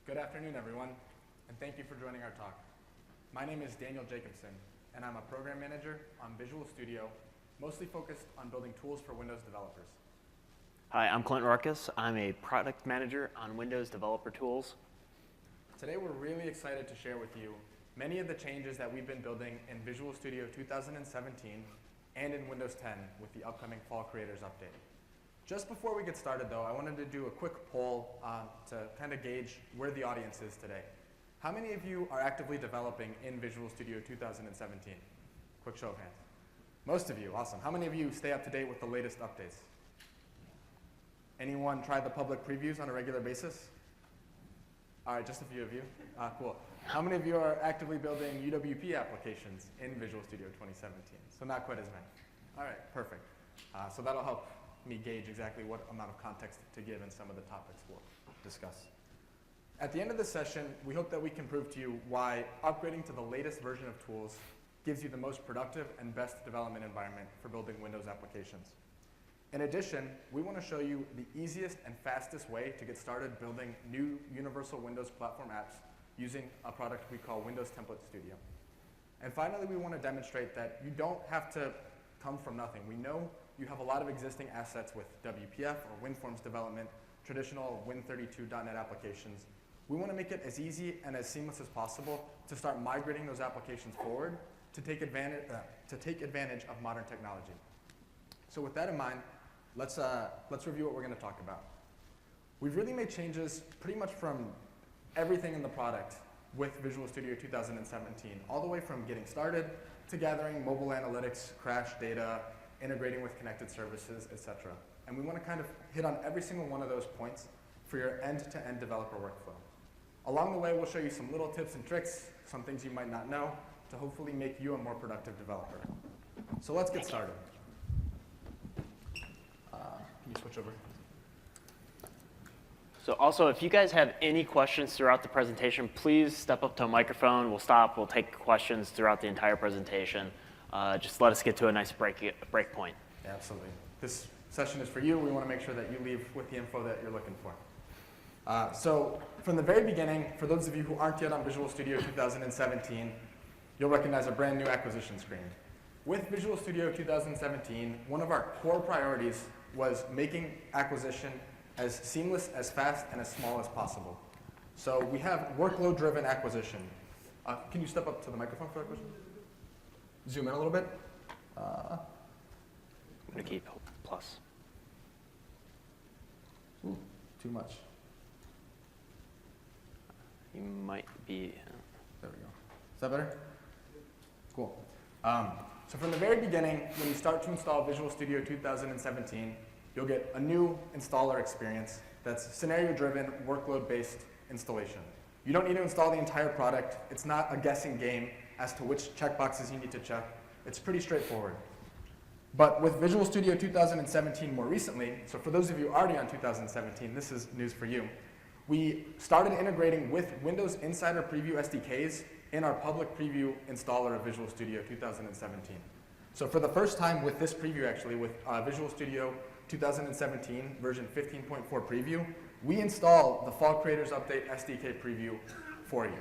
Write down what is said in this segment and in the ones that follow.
Good afternoon, everyone, and thank you for joining our talk. My name is Daniel Jacobson, and I'm a program manager on Visual Studio, mostly focused on building tools for Windows developers. Hi, I'm Clint Ruckus. I'm a product manager on Windows Developer Tools. Today, we're really excited to share with you many of the changes that we've been building in Visual Studio 2017 and in Windows 10 with the upcoming Fall Creators Update. Just before we get started, though, I wanted to do a quick poll to kind of gauge where the audience is today. How many of you are actively developing in Visual Studio 2017? Quick show of hands. Most of you, awesome. How many of you stay up to date with the latest updates? Anyone try the public previews on a regular basis? All right, just a few of you. Cool. How many of you are actively building UWP applications in Visual Studio 2017? So not quite as many. All right, perfect. So that'll help me gauge exactly what amount of context to give in some of the topics we'll discuss. At the end of this session, we hope that we can prove to you why upgrading to the latest version of tools gives you the most productive and best development environment for building Windows applications. In addition, we want to show you the easiest and fastest way to get started building new universal Windows platform apps using a product we call Windows Template Studio. And finally, we want to demonstrate that you don't have to come from nothing. We know you have a lot of existing assets with WPF or WinForms development, traditional Win32.NET applications. We want to make it as easy and as seamless as possible to start migrating those applications forward to take advantage of modern technology. So with that in mind, let's review what we're going to talk about. We've really made changes pretty much from everything in the product with Visual Studio 2017, all the way from getting started to gathering mobile analytics, crash data, integrating with connected services, etc. And we want to kind of hit on every single one of those points for your end-to-end developer workflow. Along the way, we'll show you some little tips and tricks, some things you might not know, to hopefully make you a more productive developer. So let's get started. Can you switch over? So also, if you guys have any questions throughout the presentation, please step up to a microphone. We'll stop. We'll take questions throughout the entire presentation. Just let us get to a nice break point. Yeah, absolutely. This session is for you. We want to make sure that you leave with the info that you're looking for. So from the very beginning, for those of you who aren't yet on Visual Studio 2017, you'll recognize a brand new acquisition screen. With Visual Studio 2017, one of our core priorities was making acquisition as seamless, as fast, and as small as possible. So we have workload-driven acquisition. Can you step up to the microphone for that question? Zoom in a little bit. I'm going to keep plus. Ooh, too much. You might be. There we go. Is that better? Cool. So from the very beginning, when you start to install Visual Studio 2017, you'll get a new installer experience that's scenario-driven, workload-based installation. You don't need to install the entire product. It's not a guessing game as to which checkboxes you need to check. It's pretty straightforward. But with Visual Studio 2017 more recently, so for those of you already on 2017, this is news for you, we started integrating with Windows Insider Preview SDKs in our public preview installer of Visual Studio 2017. So for the first time with this preview, actually, with Visual Studio 2017 version 15.4 preview, we install the Fall Creators Update SDK preview for you.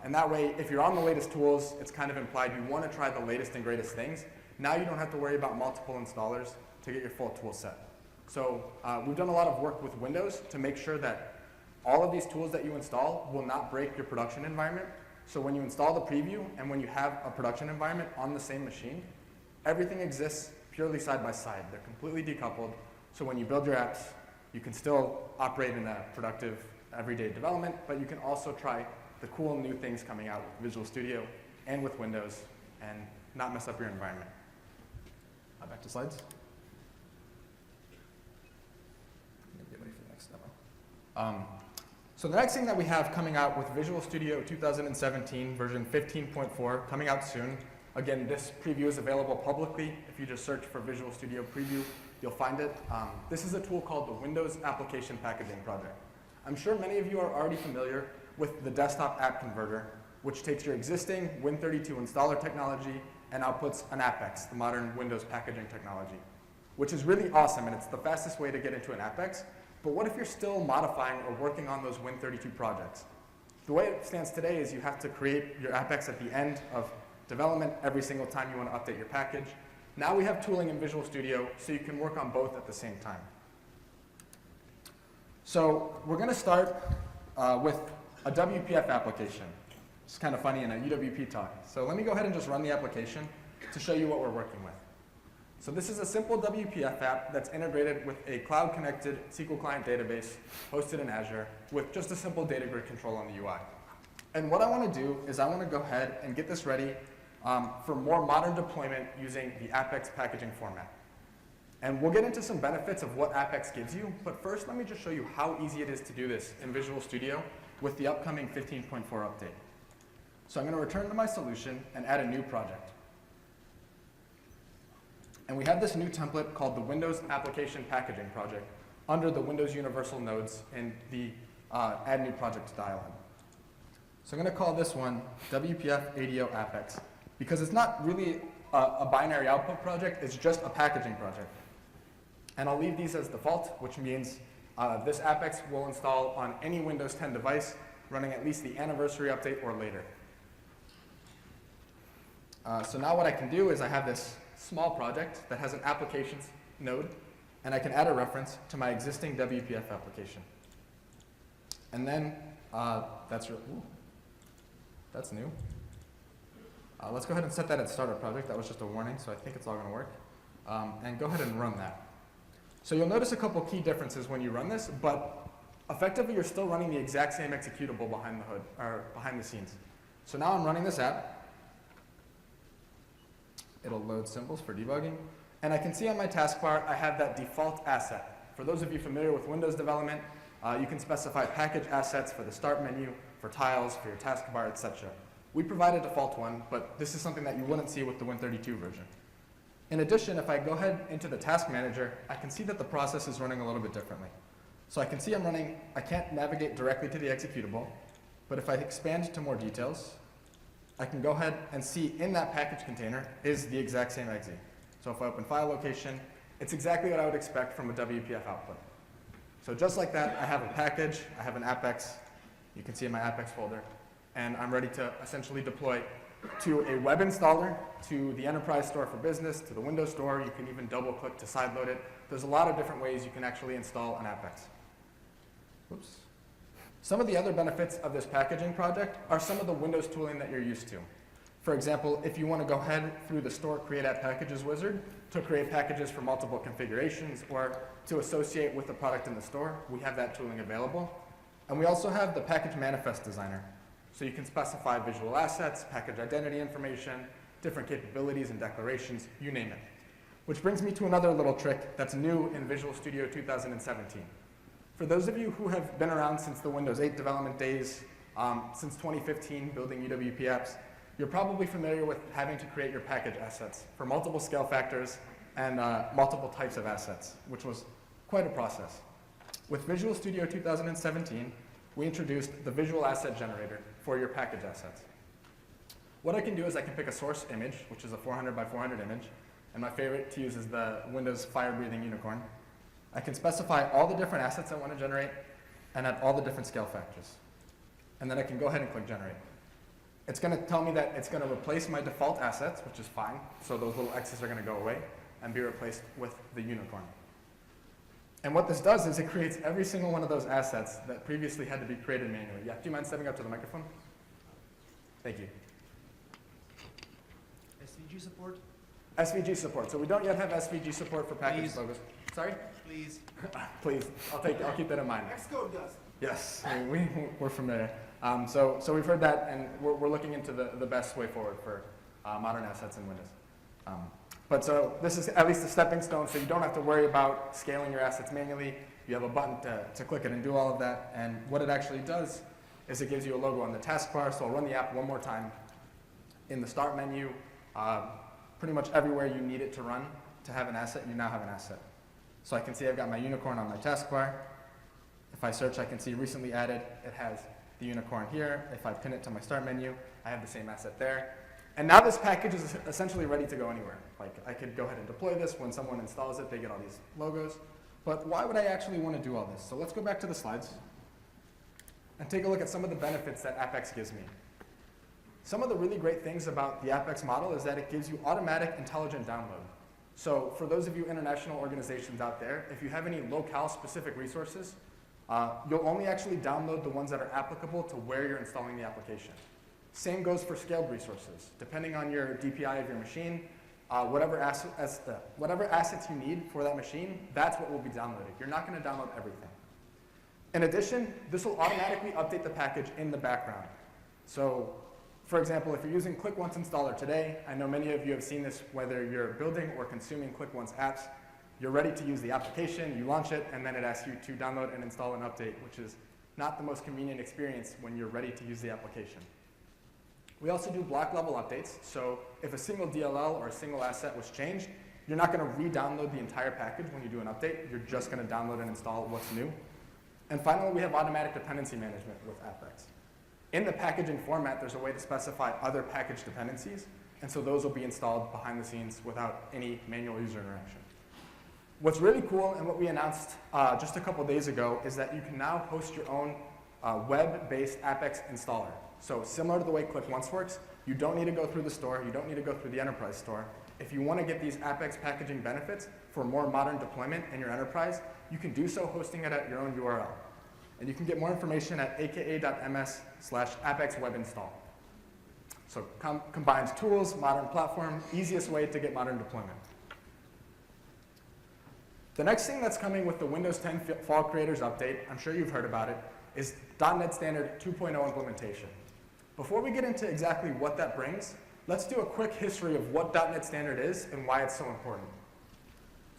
And that way, if you're on the latest tools, it's kind of implied you want to try the latest and greatest things. Now you don't have to worry about multiple installers to get your full tool set. So we've done a lot of work with Windows to make sure that all of these tools that you install will not break your production environment. So when you install the preview and when you have a production environment on the same machine, everything exists purely side by side. They're completely decoupled. So when you build your apps, you can still operate in a productive everyday development, but you can also try the cool new things coming out with Visual Studio and with Windows and not mess up your environment. Back to slides. Get ready for the next demo. So the next thing that we have coming out with Visual Studio 2017 version 15.4 coming out soon. Again, this preview is available publicly. If you just search for Visual Studio Preview, you'll find it. This is a tool called the Windows Application Packaging Project. I'm sure many of you are already familiar with the desktop app converter, which takes your existing Win32 installer technology and outputs an AppX, the modern Windows packaging technology, which is really awesome, and it's the fastest way to get into an AppX But what if you're still modifying or working on those Win32 projects? The way it stands today is you have to create your AppX at the end of development every single time you want to update your package. Now we have tooling in Visual Studio so you can work on both at the same time. So we're going to start with a WPF application. It's kind of funny in a UWP talk. So let me go ahead and just run the application to show you what we're working with. So this is a simple WPF app that's integrated with a cloud-connected SQL client database hosted in Azure with just a simple data grid control on the UI. And what I want to do is I want to go ahead and get this ready for more modern deployment using the AppX packaging format. And we'll get into some benefits of what AppX gives you, but first let me just show you how easy it is to do this in Visual Studio with the upcoming 15.4 update. So I'm going to return to my solution and add a new project. And we have this new template called the Windows Application Packaging Project under the Windows Universal nodes in the Add New Project dialog. So I'm going to call this one WPF ADO AppX because it's not really a binary output project, it's just a packaging project. And I'll leave these as default, which means this AppX will install on any Windows 10 device running at least the anniversary update or later. So now what I can do is I have this small project that has an applications node, and I can add a reference to my existing WPF application. And then that's new. Let's go ahead and set that at startup project. That was just a warning, so I think it's all going to work. And go ahead and run that. So you'll notice a couple key differences when you run this, but effectively you're still running the exact same executable behind the hood or behind the scenes. So now I'm running this app. It'll load symbols for debugging. And I can see on my taskbar, I have that default asset. For those of you familiar with Windows development, you can specify package assets for the start menu, for tiles, for your taskbar, etc. We provide a default one, but this is something that you wouldn't see with the Win32 version. In addition, if I go ahead into the task manager, I can see that the process is running a little bit differently. So I can see I can't navigate directly to the executable, but if I expand to more details, I can go ahead and see in that package container is the exact same exe. So if I open file location, it's exactly what I would expect from a WPF output. So just like that, I have a package, I have an AppX, you can see in my AppX folder, and I'm ready to essentially deploy to a web installer, to the enterprise store for business, to the Windows Store. You can even double click to sideload it. There's a lot of different ways you can actually install an AppX. Oops. Some of the other benefits of this packaging project are some of the Windows tooling that you're used to. For example, if you want to go ahead through the store create app packages wizard to create packages for multiple configurations or to associate with the product in the store, we have that tooling available. And we also have the package manifest designer. So you can specify visual assets, package identity information, different capabilities and declarations, you name it. Which brings me to another little trick that's new in Visual Studio 2017. For those of you who have been around since the Windows 8 development days, since 2015 building UWP apps, you're probably familiar with having to create your package assets for multiple scale factors and multiple types of assets, which was quite a process. With Visual Studio 2017, we introduced the visual asset generator for your package assets. What I can do is I can pick a source image, which is a 400 by 400 image, and my favorite to use is the Windows fire-breathing unicorn. I can specify all the different assets I want to generate and add all the different scale factors. And then I can go ahead and click generate. It's going to tell me that it's going to replace my default assets, which is fine. So those little X's are going to go away and be replaced with the unicorn. And what this does is it creates every single one of those assets that previously had to be created manually. Yeah, do you mind stepping up to the microphone? Thank you. SVG support? SVG support. So we don't yet have SVG support for package logos. Sorry? Please. Please. I'll keep that in mind. Xcode does. Yes, we're familiar. So we've heard that, and we're looking into the best way forward for modern assets in Windows. But so this is at least a stepping stone, so you don't have to worry about scaling your assets manually. You have a button to click it and do all of that. And what it actually does is it gives you a logo on the taskbar. So I'll run the app one more time. In the start menu, pretty much everywhere you need it to run to have an asset, you now have an asset. So I can see I've got my unicorn on my taskbar. If I search, I can see recently added. It has the unicorn here. If I pin it to my start menu, I have the same asset there. And now this package is essentially ready to go anywhere. Like I could go ahead and deploy this. When someone installs it, they get all these logos. But why would I actually want to do all this? So let's go back to the slides and take a look at some of the benefits that Apex gives me. Some of the really great things about the Apex model is that it gives you automatic intelligent download. So for those of you international organizations out there, if you have any locale specific resources, you'll only actually download the ones that are applicable to where you're installing the application. Same goes for scaled resources. Depending on your DPI of your machine, whatever assets you need for that machine, that's what will be downloaded. You're not going to download everything. In addition, this will automatically update the package in the background. So, for example, if you're using Click Once Installer today, I know many of you have seen this whether you're building or consuming Click Once apps. You're ready to use the application, you launch it, and then it asks you to download and install an update, which is not the most convenient experience when you're ready to use the application. We also do block level updates, so if a single DLL or a single asset was changed, you're not going to re-download the entire package when you do an update. You're just going to download and install what's new. And finally, we have automatic dependency management with Apex. In the packaging format, there's a way to specify other package dependencies, and so those will be installed behind the scenes without any manual user interaction. What's really cool and what we announced just a couple days ago is that you can now host your own web-based Apex installer. So similar to the way Click Once works, you don't need to go through the store, you don't need to go through the enterprise store. If you want to get these Apex packaging benefits for more modern deployment in your enterprise, you can do so hosting it at your own URL. And you can get more information at aka.ms/apexwebinstall. So combines tools, modern platform, easiest way to get modern deployment. The next thing that's coming with the Windows 10 Fall Creators Update, I'm sure you've heard about it, is .NET Standard 2.0 implementation. Before we get into exactly what that brings, let's do a quick history of what .NET Standard is and why it's so important.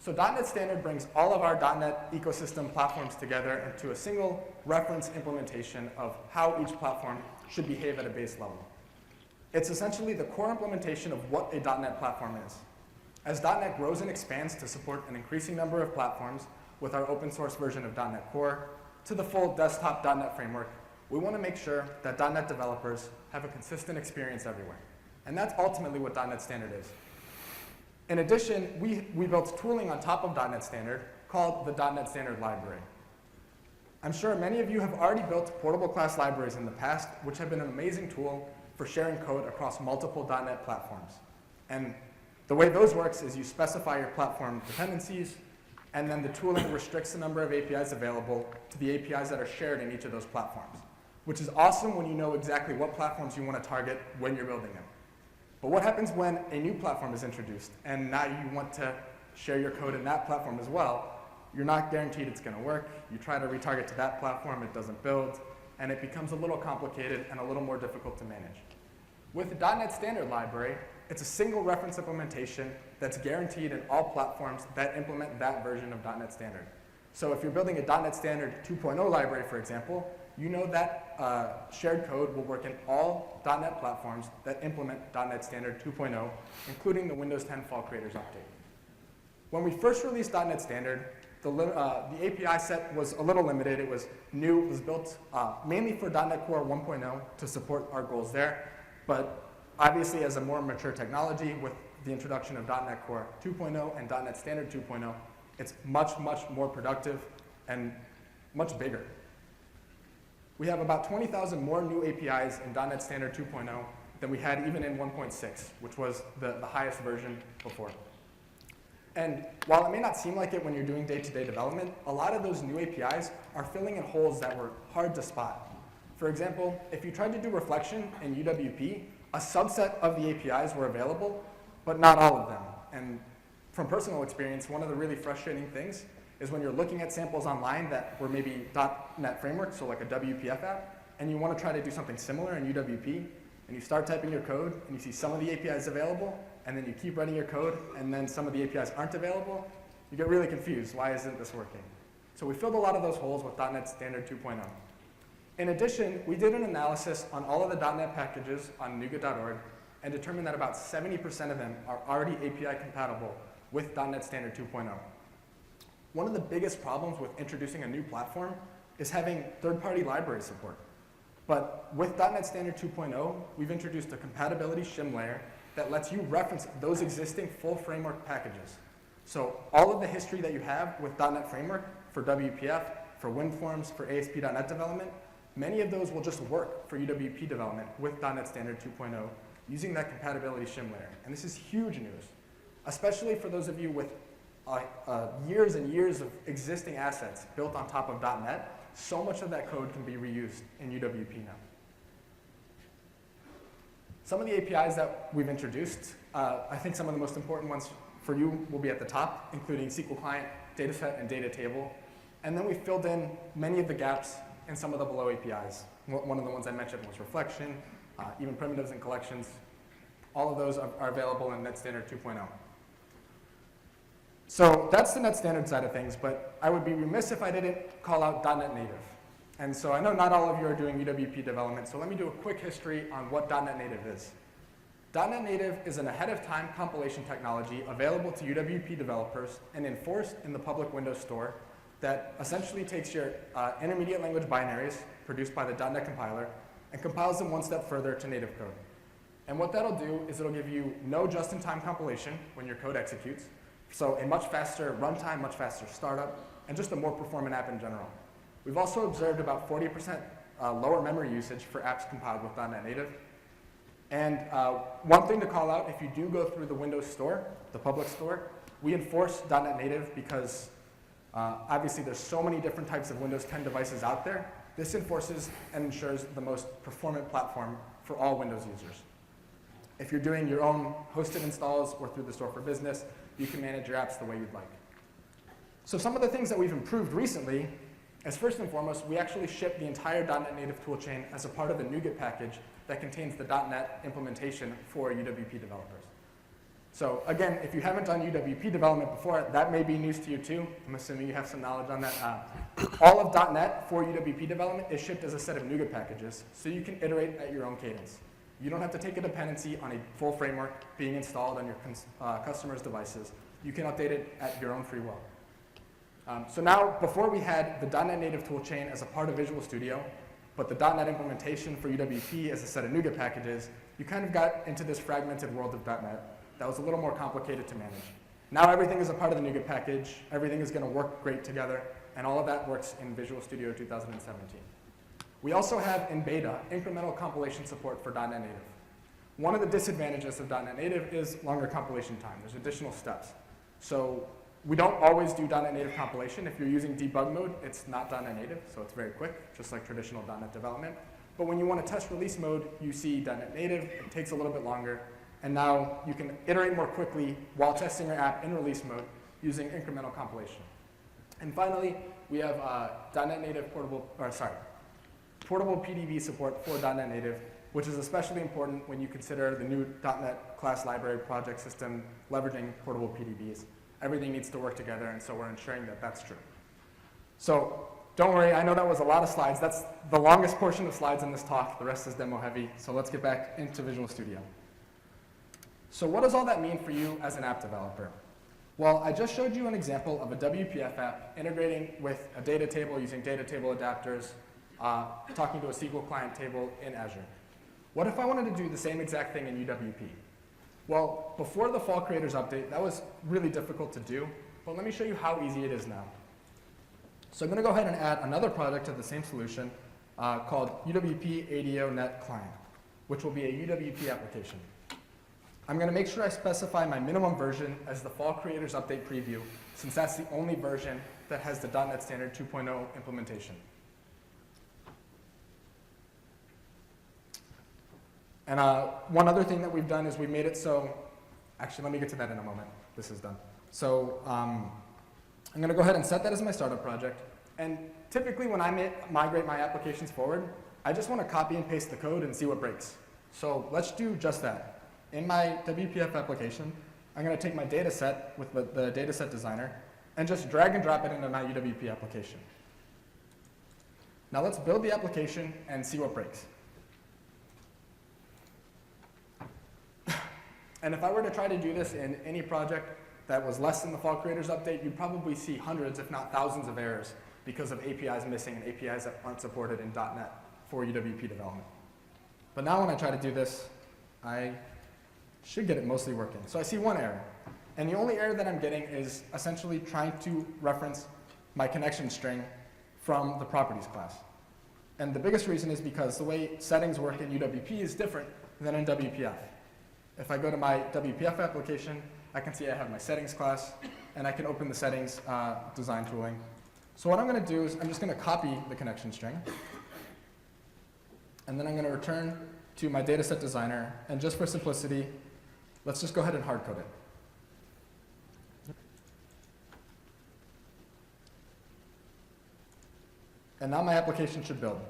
So .NET Standard brings all of our .NET ecosystem platforms together into a single reference implementation of how each platform should behave at a base level. It's essentially the core implementation of what a .NET platform is. As .NET grows and expands to support an increasing number of platforms with our open source version of .NET Core to the full desktop .NET framework, we want to make sure that .NET developers have a consistent experience everywhere. And that's ultimately what .NET Standard is. In addition, we built tooling on top of .NET Standard called the .NET Standard Library. I'm sure many of you have already built portable class libraries in the past, which have been an amazing tool for sharing code across multiple .NET platforms. And the way those works is you specify your platform dependencies, and then the tooling restricts the number of APIs available to the APIs that are shared in each of those platforms, which is awesome when you know exactly what platforms you want to target when you're building them. But what happens when a new platform is introduced, and now you want to share your code in that platform as well? You're not guaranteed it's going to work. You try to retarget to that platform, it doesn't build, and it becomes a little complicated and a little more difficult to manage. With the .NET Standard Library, it's a single reference implementation that's guaranteed in all platforms that implement that version of .NET Standard. So if you're building a .NET Standard 2.0 library, for example, you know that shared code will work in all .NET platforms that implement .NET Standard 2.0, including the Windows 10 Fall Creators Update. When we first released .NET Standard, the API set was a little limited. It was new. It was built mainly for .NET Core 1.0 to support our goals there. But obviously, as a more mature technology, with the introduction of .NET Core 2.0 and .NET Standard 2.0, it's much, much more productive and much bigger. We have about 20,000 more new APIs in .NET Standard 2.0 than we had even in 1.6, which was the highest version before. And while it may not seem like it when you're doing day-to-day development, a lot of those new APIs are filling in holes that were hard to spot. For example, if you tried to do reflection in UWP, a subset of the APIs were available, but not all of them. And from personal experience, one of the really frustrating things is when you're looking at samples online that were maybe .NET Framework, so like a WPF app, and you want to try to do something similar in UWP, and you start typing your code, and you see some of the APIs available, and then you keep running your code, and then some of the APIs aren't available, you get really confused. Why isn't this working? So we filled a lot of those holes with .NET Standard 2.0. In addition, we did an analysis on all of the .NET packages on NuGet.org and determined that about 70% of them are already API compatible with .NET Standard 2.0. One of the biggest problems with introducing a new platform is having third-party library support. But with .NET Standard 2.0, we've introduced a compatibility shim layer that lets you reference those existing full framework packages. So all of the history that you have with .NET Framework for WPF, for WinForms, for ASP.NET development, many of those will just work for UWP development with .NET Standard 2.0 using that compatibility shim layer. And this is huge news, especially for those of you with years and years of existing assets built on top of .NET. So much of that code can be reused in UWP now. Some of the APIs that we've introduced, I think some of the most important ones for you will be at the top, including SQL Client, Dataset, and Data Table. And then we filled in many of the gaps in some of the below APIs. One of the ones I mentioned was reflection, even primitives and collections. All of those are available in NET Standard 2.0. So that's the NET Standard side of things, but I would be remiss if I didn't call out .NET Native. And so I know not all of you are doing UWP development, so let me do a quick history on what .NET Native is. .NET Native is an ahead-of-time compilation technology available to UWP developers and enforced in the public Windows Store that essentially takes your intermediate language binaries produced by the .NET compiler and compiles them one step further to native code. And what that'll do is it'll give you no just-in-time compilation when your code executes, so a much faster runtime, much faster startup, and just a more performant app in general. We've also observed about 40% lower memory usage for apps compiled with .NET Native. And one thing to call out, if you do go through the Windows Store, the public store, we enforce .NET Native because obviously there's so many different types of Windows 10 devices out there. This enforces and ensures the most performant platform for all Windows users. If you're doing your own hosted installs or through the Store for Business, you can manage your apps the way you'd like. So some of the things that we've improved recently is, first and foremost, we actually ship the entire .NET Native toolchain as a part of the NuGet package that contains the .NET implementation for UWP developers. So again, if you haven't done UWP development before, that may be news to you too. I'm assuming you have some knowledge on that. All of .NET for UWP development is shipped as a set of NuGet packages, so you can iterate at your own cadence. You don't have to take a dependency on a full framework being installed on your customers' devices. You can update it at your own free will. So now, before we had the .NET Native toolchain as a part of Visual Studio, but the .NET implementation for UWP as a set of NuGet packages, you kind of got into this fragmented world of .NET that was a little more complicated to manage. Now everything is a part of the NuGet package, everything is going to work great together, and all of that works in Visual Studio 2017. We also have in beta incremental compilation support for .NET Native. One of the disadvantages of .NET Native is longer compilation time. There's additional steps. So we don't always do .NET Native compilation. If you're using debug mode, it's not .NET Native, so it's very quick, just like traditional .NET development. But when you want to test release mode, you see .NET Native. It takes a little bit longer. And now you can iterate more quickly while testing your app in release mode using incremental compilation. And finally, we have .NET Native portable PDB support for .NET Native, which is especially important when you consider the new .NET class library project system leveraging portable PDBs. Everything needs to work together, and so we're ensuring that that's true. So don't worry, I know that was a lot of slides. That's the longest portion of slides in this talk. The rest is demo heavy, so let's get back into Visual Studio. So what does all that mean for you as an app developer? Well, I just showed you an example of a WPF app integrating with a data table using data table adapters, talking to a SQL client table in Azure. What if I wanted to do the same exact thing in UWP? Well, before the Fall Creators Update, that was really difficult to do, but let me show you how easy it is now. So I'm going to go ahead and add another project to the same solution called UWP ADO Net Client, which will be a UWP application. I'm going to make sure I specify my minimum version as the Fall Creators Update preview, since that's the only version that has the .NET Standard 2.0 implementation. And one other thing that we've done is we made it so, actually let me get to that in a moment. This is done. So I'm going to go ahead and set that as my startup project. And typically when I migrate my applications forward, I just want to copy and paste the code and see what breaks. So let's do just that. In my WPF application, I'm going to take my data set with the data set designer and just drag and drop it into my UWP application. Now let's build the application and see what breaks. And if I were to try to do this in any project that was less than the Fall Creators Update, you'd probably see hundreds, if not thousands of errors because of APIs missing and APIs that aren't supported in .NET for UWP development. But now when I try to do this, I should get it mostly working. So I see one error. And the only error that I'm getting is essentially trying to reference my connection string from the properties class. And the biggest reason is because the way settings work in UWP is different than in WPF. If I go to my WPF application, I can see I have my settings class, and I can open the settings design tooling. So what I'm going to do is I'm just going to copy the connection string, and then I'm going to return to my dataset designer, and just for simplicity, let's just go ahead and hard code it. And now my application should build.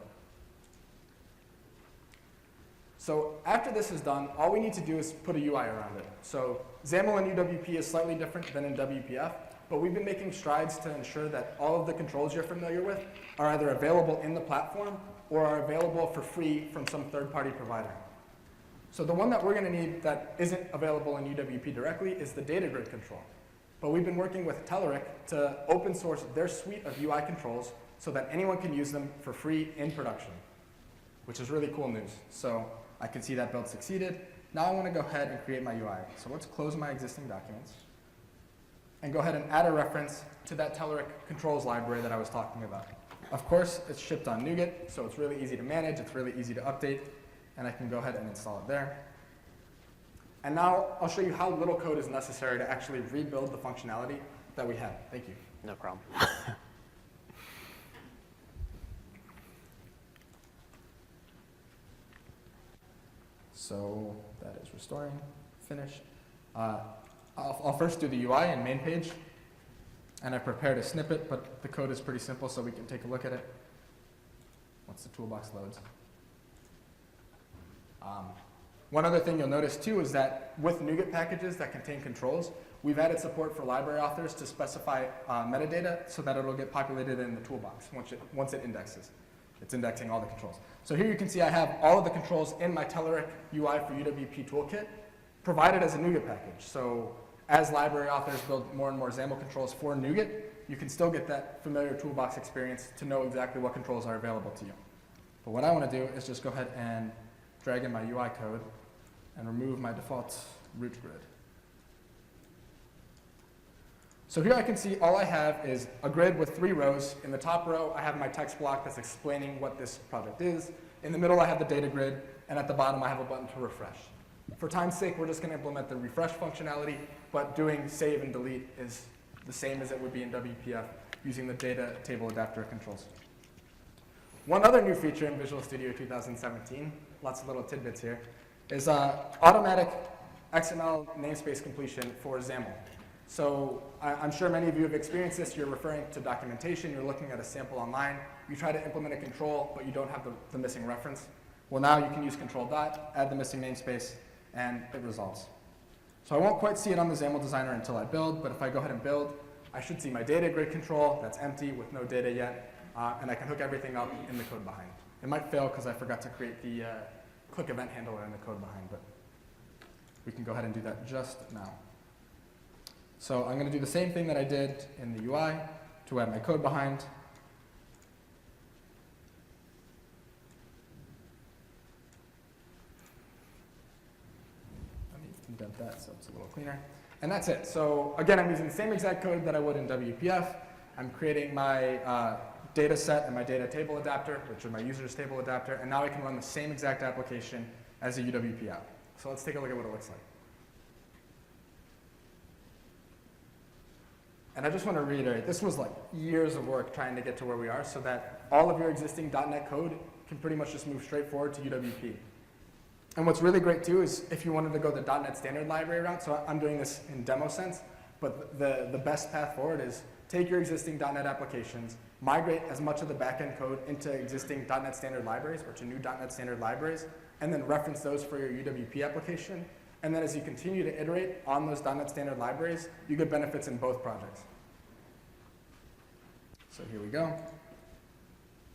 So after this is done, all we need to do is put a UI around it. So XAML in UWP is slightly different than in WPF, but we've been making strides to ensure that all of the controls you're familiar with are either available in the platform or are available for free from some third-party provider. So the one that we're going to need that isn't available in UWP directly is the data grid control. But we've been working with Telerik to open source their suite of UI controls so that anyone can use them for free in production, which is really cool news. So I can see that build succeeded. Now I want to go ahead and create my UI. So let's close my existing documents and go ahead and add a reference to that Telerik controls library that I was talking about. Of course, it's shipped on NuGet, so it's really easy to manage, it's really easy to update, and I can go ahead and install it there. And now I'll show you how little code is necessary to actually rebuild the functionality that we have. Thank you. No problem. So that is restoring, finished. I'll first do the UI and main page, and I prepared a snippet, but the code is pretty simple, so we can take a look at it once the toolbox loads. One other thing you'll notice too is that with NuGet packages that contain controls, we've added support for library authors to specify metadata so that it'll get populated in the toolbox once it indexes. It's indexing all the controls. So here you can see I have all of the controls in my Telerik UI for UWP toolkit provided as a NuGet package. So as library authors build more and more XAML controls for NuGet, you can still get that familiar toolbox experience to know exactly what controls are available to you. But what I want to do is just go ahead and drag in my UI code and remove my default root grid. So here I can see all I have is a grid with 3 rows. In the top row, I have my text block that's explaining what this project is. In the middle, I have the data grid. And at the bottom, I have a button to refresh. For time's sake, we're just going to implement the refresh functionality, but doing save and delete is the same as it would be in WPF using the data table adapter controls. One other new feature in Visual Studio 2017, lots of little tidbits here, is automatic XML namespace completion for XAML. So I'm sure many of you have experienced this. You're referring to documentation. You're looking at a sample online. You try to implement a control, but you don't have the missing reference. Well, now you can use control dot, add the missing namespace, and it resolves. So I won't quite see it on the XAML designer until I build, but if I go ahead and build, I should see my data grid control that's empty with no data yet, and I can hook everything up in the code behind. It might fail because I forgot to create the click event handler in the code behind, but we can go ahead and do that just now. So I'm going to do the same thing that I did in the UI to add my code behind. Let me indent that so it's a little cleaner. And that's it. So again, I'm using the same exact code that I would in WPF. I'm creating my data set and my data table adapter, which are my users table adapter, and now I can run the same exact application as a UWP app. So let's take a look at what it looks like. And I just want to reiterate, this was like years of work trying to get to where we are so that all of your existing .NET code can pretty much just move straight forward to UWP. And what's really great too is if you wanted to go the .NET standard library route, so I'm doing this in demo sense, but the best path forward is take your existing .NET applications, migrate as much of the backend code into existing .NET standard libraries or to new .NET standard libraries, and then reference those for your UWP application. And then as you continue to iterate on those .NET standard libraries, you get benefits in both projects. So here we go.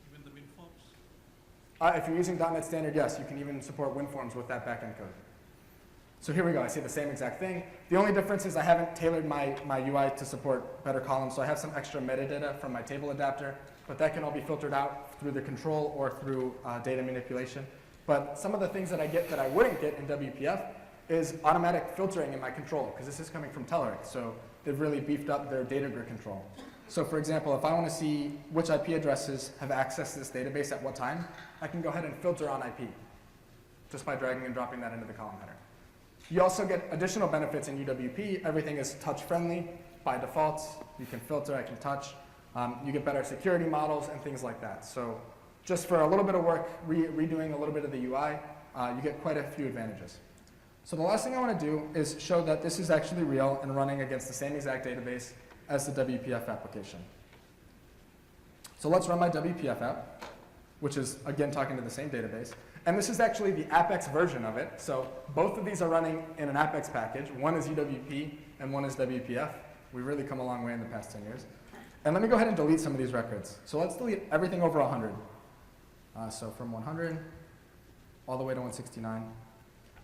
Even the WinForms? If you're using .NET standard, yes, you can even support WinForms with that backend code. So here we go. I see the same exact thing. The only difference is I haven't tailored my UI to support better columns, so I have some extra metadata from my table adapter, but that can all be filtered out through the control or through data manipulation. But some of the things that I get that I wouldn't get in WPF is automatic filtering in my control, because this is coming from Telerik, so they've really beefed up their data grid control. So for example, if I want to see which IP addresses have accessed this database at what time, I can go ahead and filter on IP, just by dragging and dropping that into the column header. You also get additional benefits in UWP. Everything is touch-friendly by default. You can filter, I can touch. You get better security models and things like that. So just for a little bit of work, redoing a little bit of the UI, you get quite a few advantages. So the last thing I want to do is show that this is actually real and running against the same exact database as the WPF application. So let's run my WPF app, which is, again, talking to the same database. And this is actually the Apex version of it. So both of these are running in an Apex package. One is UWP and one is WPF. We've really come a long way in the past 10 years. And let me go ahead and delete some of these records. So let's delete everything over 100. So from 100 all the way to 169,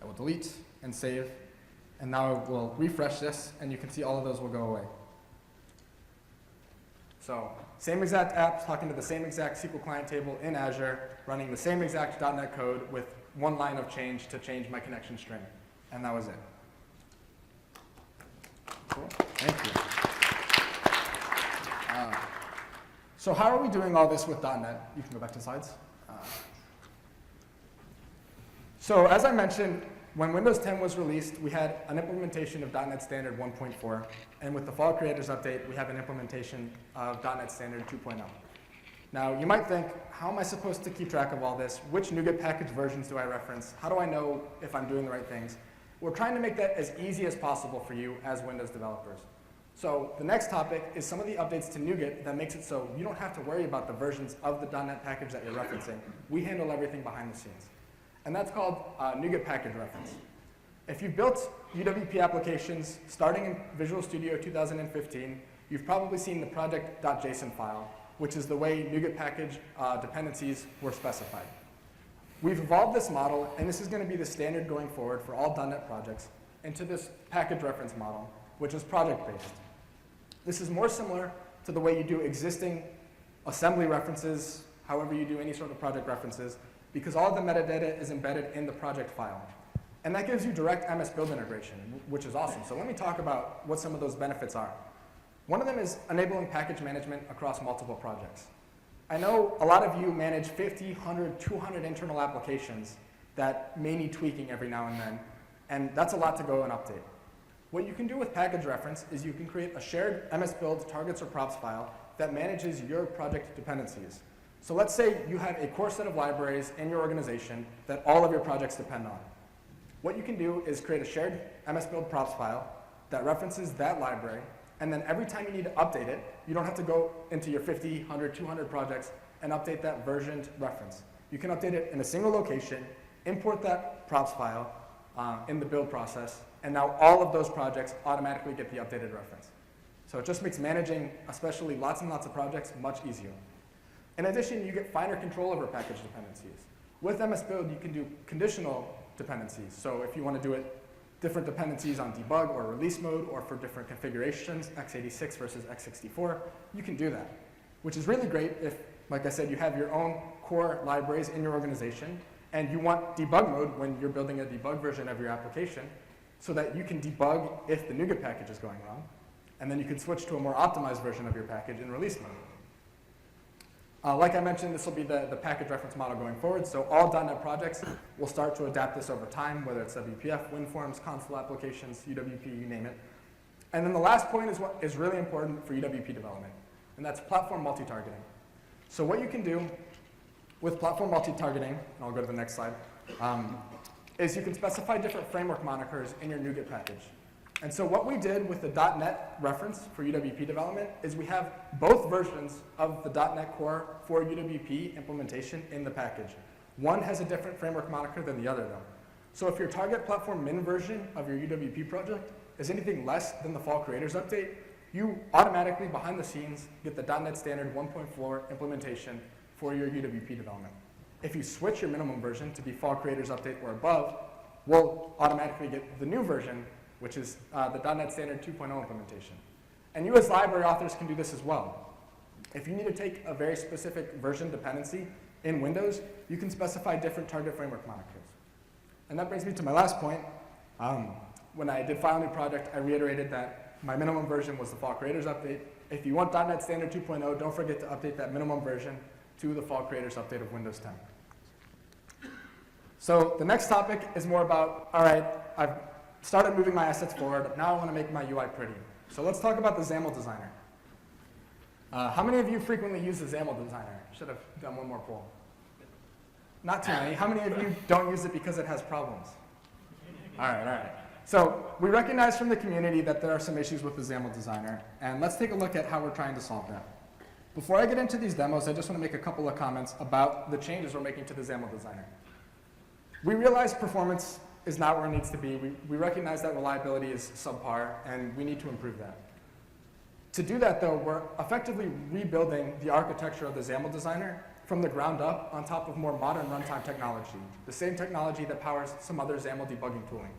I will delete and save. And now I will refresh this, and you can see all of those will go away. So same exact app, talking to the same exact SQL client table in Azure, running the same exact .NET code with one line of change to change my connection string. And that was it. Cool. Thank you. So how are we doing all this with .NET? You can go back to the slides. So as I mentioned, when Windows 10 was released, we had an implementation of .NET Standard 1.4. And with the Fall Creators Update, we have an implementation of .NET Standard 2.0. Now, you might think, how am I supposed to keep track of all this? Which NuGet package versions do I reference? How do I know if I'm doing the right things? We're trying to make that as easy as possible for you as Windows developers. So the next topic is some of the updates to NuGet that makes it so you don't have to worry about the versions of the .NET package that you're referencing. We handle everything behind the scenes. And that's called NuGet package reference. If you've built UWP applications starting in Visual Studio 2015, you've probably seen the project.json file, which is the way NuGet package dependencies were specified. We've evolved this model, and this is going to be the standard going forward for all .NET projects, into this package reference model, which is project-based. This is more similar to the way you do existing assembly references, however you do any sort of project references, because all of the metadata is embedded in the project file. And that gives you direct MS Build integration, which is awesome. So let me talk about what some of those benefits are. One of them is enabling package management across multiple projects. I know a lot of you manage 50, 100, 200 internal applications that may need tweaking every now and then, and that's a lot to go and update. What you can do with package reference is you can create a shared MS Build targets or props file that manages your project dependencies. So let's say you have a core set of libraries in your organization that all of your projects depend on. What you can do is create a shared MS Build props file that references that library, and then every time you need to update it, you don't have to go into your 50, 100, 200 projects and update that versioned reference. You can update it in a single location, import that props file in the build process, and now all of those projects automatically get the updated reference. So it just makes managing, especially lots and lots of projects, much easier. In addition, you get finer control over package dependencies. With MS Build, you can do conditional dependencies. So if you want to do it different dependencies on debug or release mode or for different configurations, x86 versus x64, you can do that, which is really great if, like I said, you have your own core libraries in your organization and you want debug mode when you're building a debug version of your application so that you can debug if the NuGet package is going wrong. And then you can switch to a more optimized version of your package in release mode. Like I mentioned, this will be the package reference model going forward. So all .NET projects will start to adapt this over time, whether it's WPF, WinForms, console applications, UWP, you name it. And then the last point is what is really important for UWP development, and that's platform multi-targeting. So what you can do with platform multi-targeting, and I'll go to the next slide, is you can specify different framework monikers in your NuGet package. And so what we did with the .NET reference for UWP development is we have both versions of the .NET Core for UWP implementation in the package. One has a different framework moniker than the other, though. So if your target platform min version of your UWP project is anything less than the Fall Creators Update, you automatically, behind the scenes, get the .NET Standard 1.4 implementation for your UWP development. If you switch your minimum version to be Fall Creators Update or above, we'll automatically get the new version, which is the .NET Standard 2.0 implementation. And you as library authors can do this as well. If you need to take a very specific version dependency in Windows, you can specify different target framework monikers. And that brings me to my last point, When I did file a new project, I reiterated that my minimum version was the Fall Creators Update. If you want .NET Standard 2.0, don't forget to update that minimum version to the Fall Creators Update of Windows 10. So the next topic is more about, all right, I've started moving my assets forward. Now I want to make my UI pretty. So let's talk about the XAML Designer. How many of you frequently use the XAML Designer? Should have done one more poll. Not too many. How many of you don't use it because it has problems? All right, all right. So we recognize from the community that there are some issues with the XAML Designer, and let's take a look at how we're trying to solve that. Before I get into these demos, I just want to make a couple of comments about the changes we're making to the XAML Designer. We realize performance is not where it needs to be. We recognize that reliability is subpar, and we need to improve that. To do that, though, we're effectively rebuilding the architecture of the XAML Designer from the ground up on top of more modern runtime technology, the same technology that powers some other XAML debugging tooling.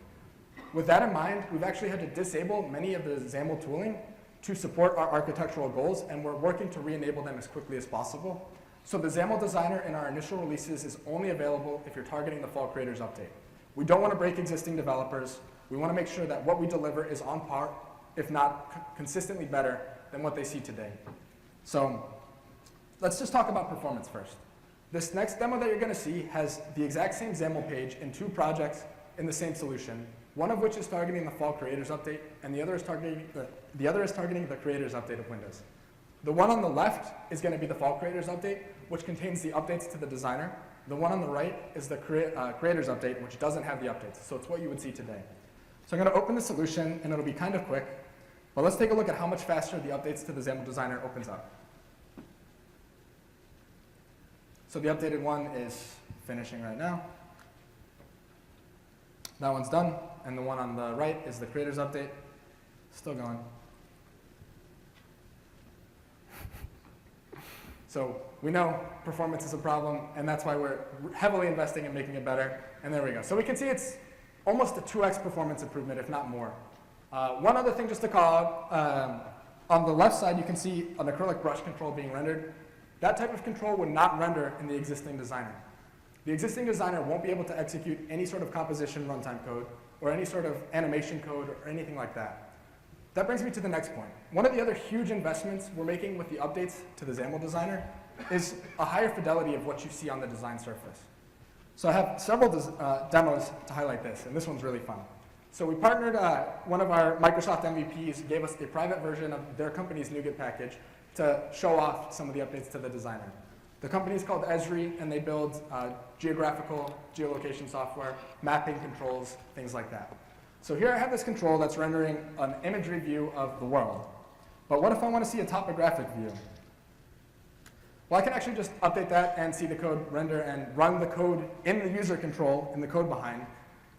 With that in mind, we've actually had to disable many of the XAML tooling to support our architectural goals, and we're working to re-enable them as quickly as possible. So the XAML Designer in our initial releases is only available if you're targeting the Fall Creators Update. We don't want to break existing developers. We want to make sure that what we deliver is on par, if not consistently better than what they see today. So let's just talk about performance first. This next demo that you're going to see has the exact same XAML page in 2 projects in the same solution, one of which is targeting the Fall Creators Update, and the other is targeting the Creators Update of Windows. The one on the left is going to be the Fall Creators Update, which contains the updates to the designer. The one on the right is the Creators Update, which doesn't have the updates. So it's what you would see today. So I'm going to open the solution, and it'll be kind of quick. But let's take a look at how much faster the updates to the XAML Designer opens up. So the updated one is finishing right now. That one's done. And the one on the right is the Creators Update. Still going. So we know performance is a problem, and that's why we're heavily investing in making it better. And there we go. So we can see it's almost a 2x performance improvement, if not more. One other thing just to call out, on the left side, you can see an acrylic brush control being rendered. That type of control would not render in the existing designer. The existing designer won't be able to execute any sort of composition runtime code or any sort of animation code or anything like that. That brings me to the next point. One of the other huge investments we're making with the updates to the XAML Designer is a higher fidelity of what you see on the design surface. So I have several demos to highlight this, and this one's really fun. So we partnered, one of our Microsoft MVPs gave us a private version of their company's NuGet package to show off some of the updates to the designer. The company is called Esri, and they build geographical geolocation software, mapping controls, things like that. So here I have this control that's rendering an imagery view of the world. But what if I want to see a topographic view? Well, I can actually just update that and see the code render and run the code in the user control, in the code behind,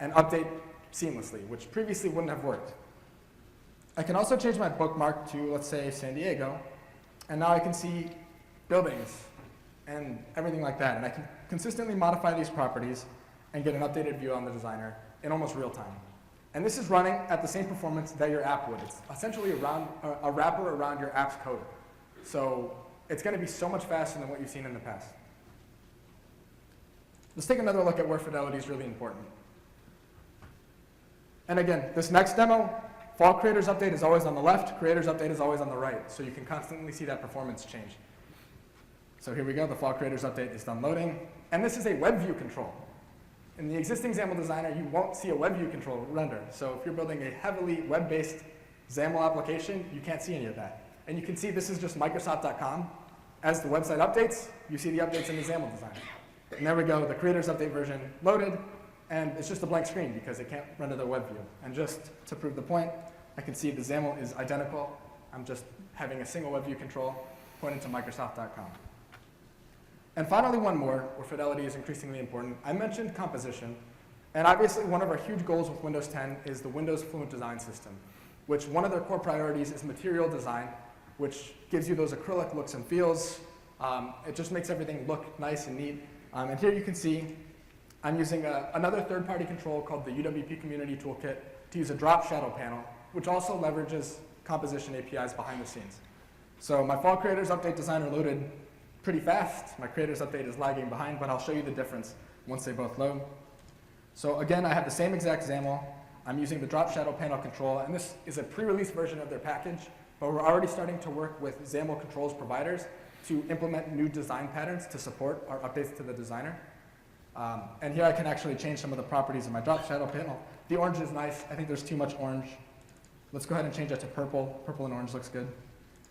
and update seamlessly, which previously wouldn't have worked. I can also change my bookmark to, let's say, San Diego, and now I can see buildings and everything like that. And I can consistently modify these properties and get an updated view on the designer in almost real time. And this is running at the same performance that your app would. It's essentially a wrapper around your app's code. So it's going to be so much faster than what you've seen in the past. Let's take another look at where fidelity is really important. And again, this next demo, Fall Creators Update is always on the left, Creators Update is always on the right. So you can constantly see that performance change. So here we go, the Fall Creators Update is done loading. And this is a web view control. In the existing XAML Designer, you won't see a web view control render. So if you're building a heavily web-based XAML application, you can't see any of that. And you can see this is just Microsoft.com. As the website updates, you see the updates in the XAML Designer. And there we go, the Creators Update version loaded, and it's just a blank screen because it can't render the web view. And just to prove the point, I can see the XAML is identical. I'm just having a single web view control pointing to Microsoft.com. And finally, one more, where fidelity is increasingly important. I mentioned composition, and obviously one of our huge goals with Windows 10 is the Windows Fluent Design System, which one of their core priorities is material design, which gives you those acrylic looks and feels. It just makes everything look nice and neat. And here you can see I'm using another third-party control called the UWP Community Toolkit to use a drop shadow panel, which also leverages composition APIs behind the scenes. So my Fall Creators Update Designer loaded pretty fast. My Creators Update is lagging behind, but I'll show you the difference once they both load. So again, I have the same exact XAML. I'm using the drop shadow panel control, and this is a pre-release version of their package, but we're already starting to work with XAML controls providers to implement new design patterns to support our updates to the designer. And here I can actually change some of the properties of my drop shadow panel. The orange is nice. I think there's too much orange. Let's go ahead and change that to purple. Purple and orange looks good.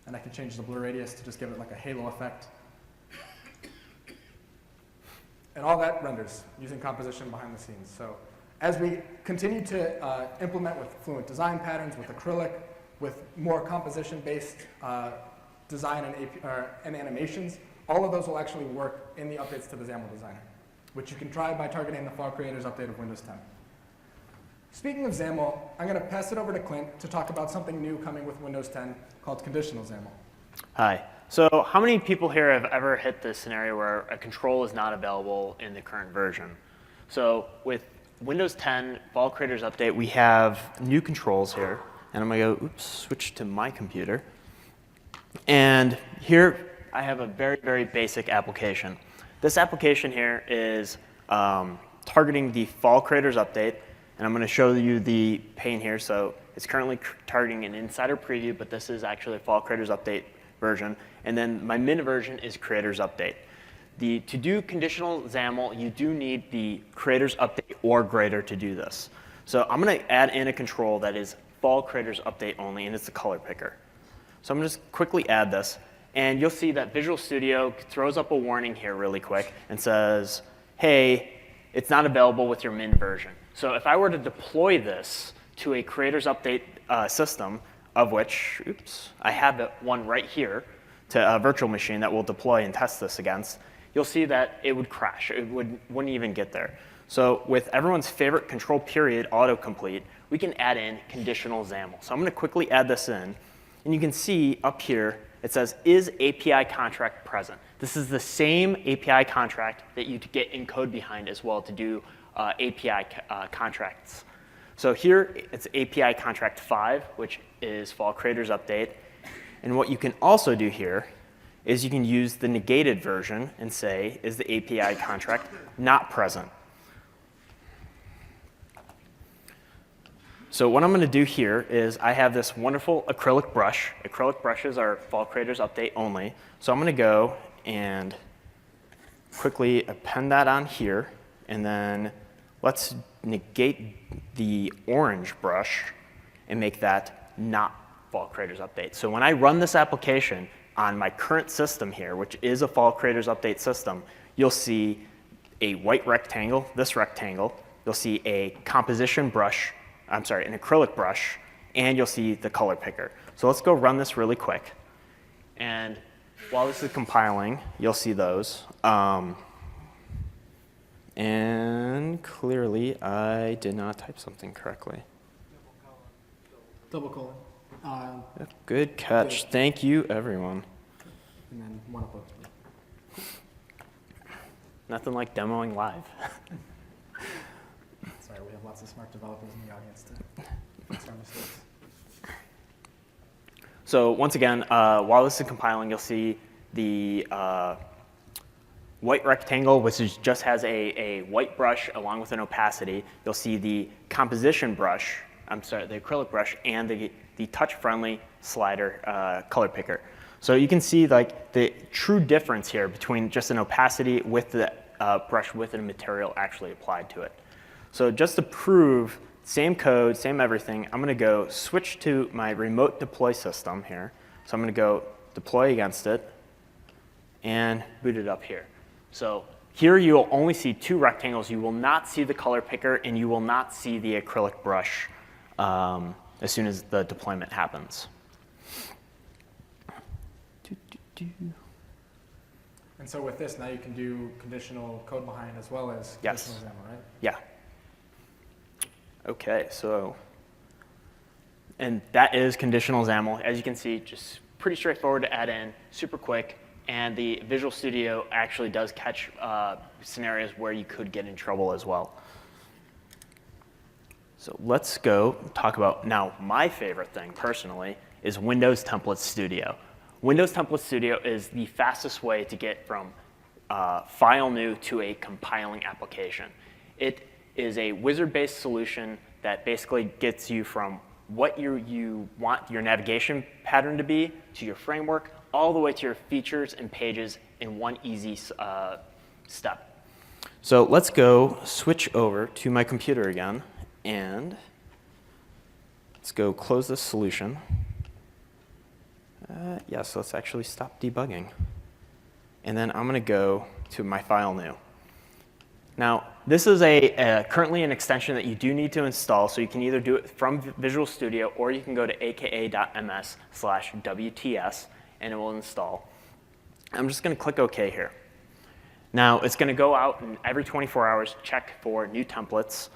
And I can change the blur radius to just give it like a halo effect. And all that renders using composition behind the scenes. So as we continue to implement with fluent design patterns, with acrylic, with more composition-based design and animations, all of those will actually work in the updates to the XAML designer, which you can try by targeting the File Creators update of Windows 10. Speaking of XAML, I'm going to pass it over to Clint to talk about something new coming with Windows 10 called conditional XAML. Hi. So how many people here have ever hit this scenario where a control is not available in the current version? So with Windows 10 File Creators Update, we have new controls here. And I'm going to go, switch to my computer. And here I have a very, very basic application. This application here is targeting the File Creators Update. And I'm going to show you the pane here. So it's currently targeting an insider preview, but this is actually a File Creators Update version. And then my min version is Creators Update. To do conditional XAML, you do need the Creators Update or greater to do this. So I'm going to add in a control that is File Creators Update only, and it's the color picker. So I'm going to just quickly add this. And you'll see that Visual Studio throws up a warning here really quick and says, hey, it's not available with your min version. So if I were to deploy this to a Creators Update system, of which, I have one right here to a virtual machine that we'll deploy and test this against, you'll see that it would crash. It wouldn't even get there. So with everyone's favorite control period autocomplete, we can add in conditional XAML. So I'm going to quickly add this in. And you can see up here, it says, is API contract present? This is the same API contract that you get in code behind as well to do API contracts. So here, it's API contract 5, which is File Creators Update. And what you can also do here is you can use the negated version and say, is the API contract not present? So what I'm going to do here is I have this wonderful acrylic brush. Acrylic brushes are File Creators Update only. So I'm going to go and quickly append that on here. And then let's negate the orange brush and make that not File Creators Update. So when I run this application on my current system here, which is a File Creators Update system, you'll see a white rectangle, this rectangle. You'll see a composition brush, an acrylic brush, and you'll see the color picker. So let's go run this really quick. And while this is compiling, you'll see those. And clearly, I did not type something correctly. Double colon. Good catch. Good. Thank you, everyone. And then one above. Nothing like demoing live. Sorry, we have lots of smart developers in the audience to fix our mistakes. So once again, while this is compiling, you'll see the white rectangle, which just has a white brush along with an opacity. You'll see the composition brush, the acrylic brush, and the touch-friendly slider color picker. So you can see like the true difference here between just an opacity with the brush with a material actually applied to it. So just to prove same code, same everything, I'm going to go switch to my remote deploy system here. So I'm going to go deploy against it and boot it up here. So here you'll only see two rectangles. You will not see the color picker, and you will not see the acrylic brush as soon as the deployment happens. And so with this, now you can do conditional code behind as well as conditional XAML, right? Yeah. OK, so, and that is conditional XAML. As you can see, just pretty straightforward to add in, super quick. And the Visual Studio actually does catch scenarios where you could get in trouble as well. So let's go talk about, now my favorite thing personally is Windows Template Studio. Windows Template Studio is the fastest way to get from file new to a compiling application. It is a wizard-based solution that basically gets you from what you want your navigation pattern to be, to your framework, all the way to your features and pages in one easy step. So let's go switch over to my computer again, and let's go close this solution. Yes, let's actually stop debugging. And then I'm going to go to my file new. Now, this is currently an extension that you do need to install, so you can either do it from Visual Studio or you can go to aka.ms/WTS and it will install. I'm just going to click OK here. Now, it's going to go out and every 24 hours check for new templates.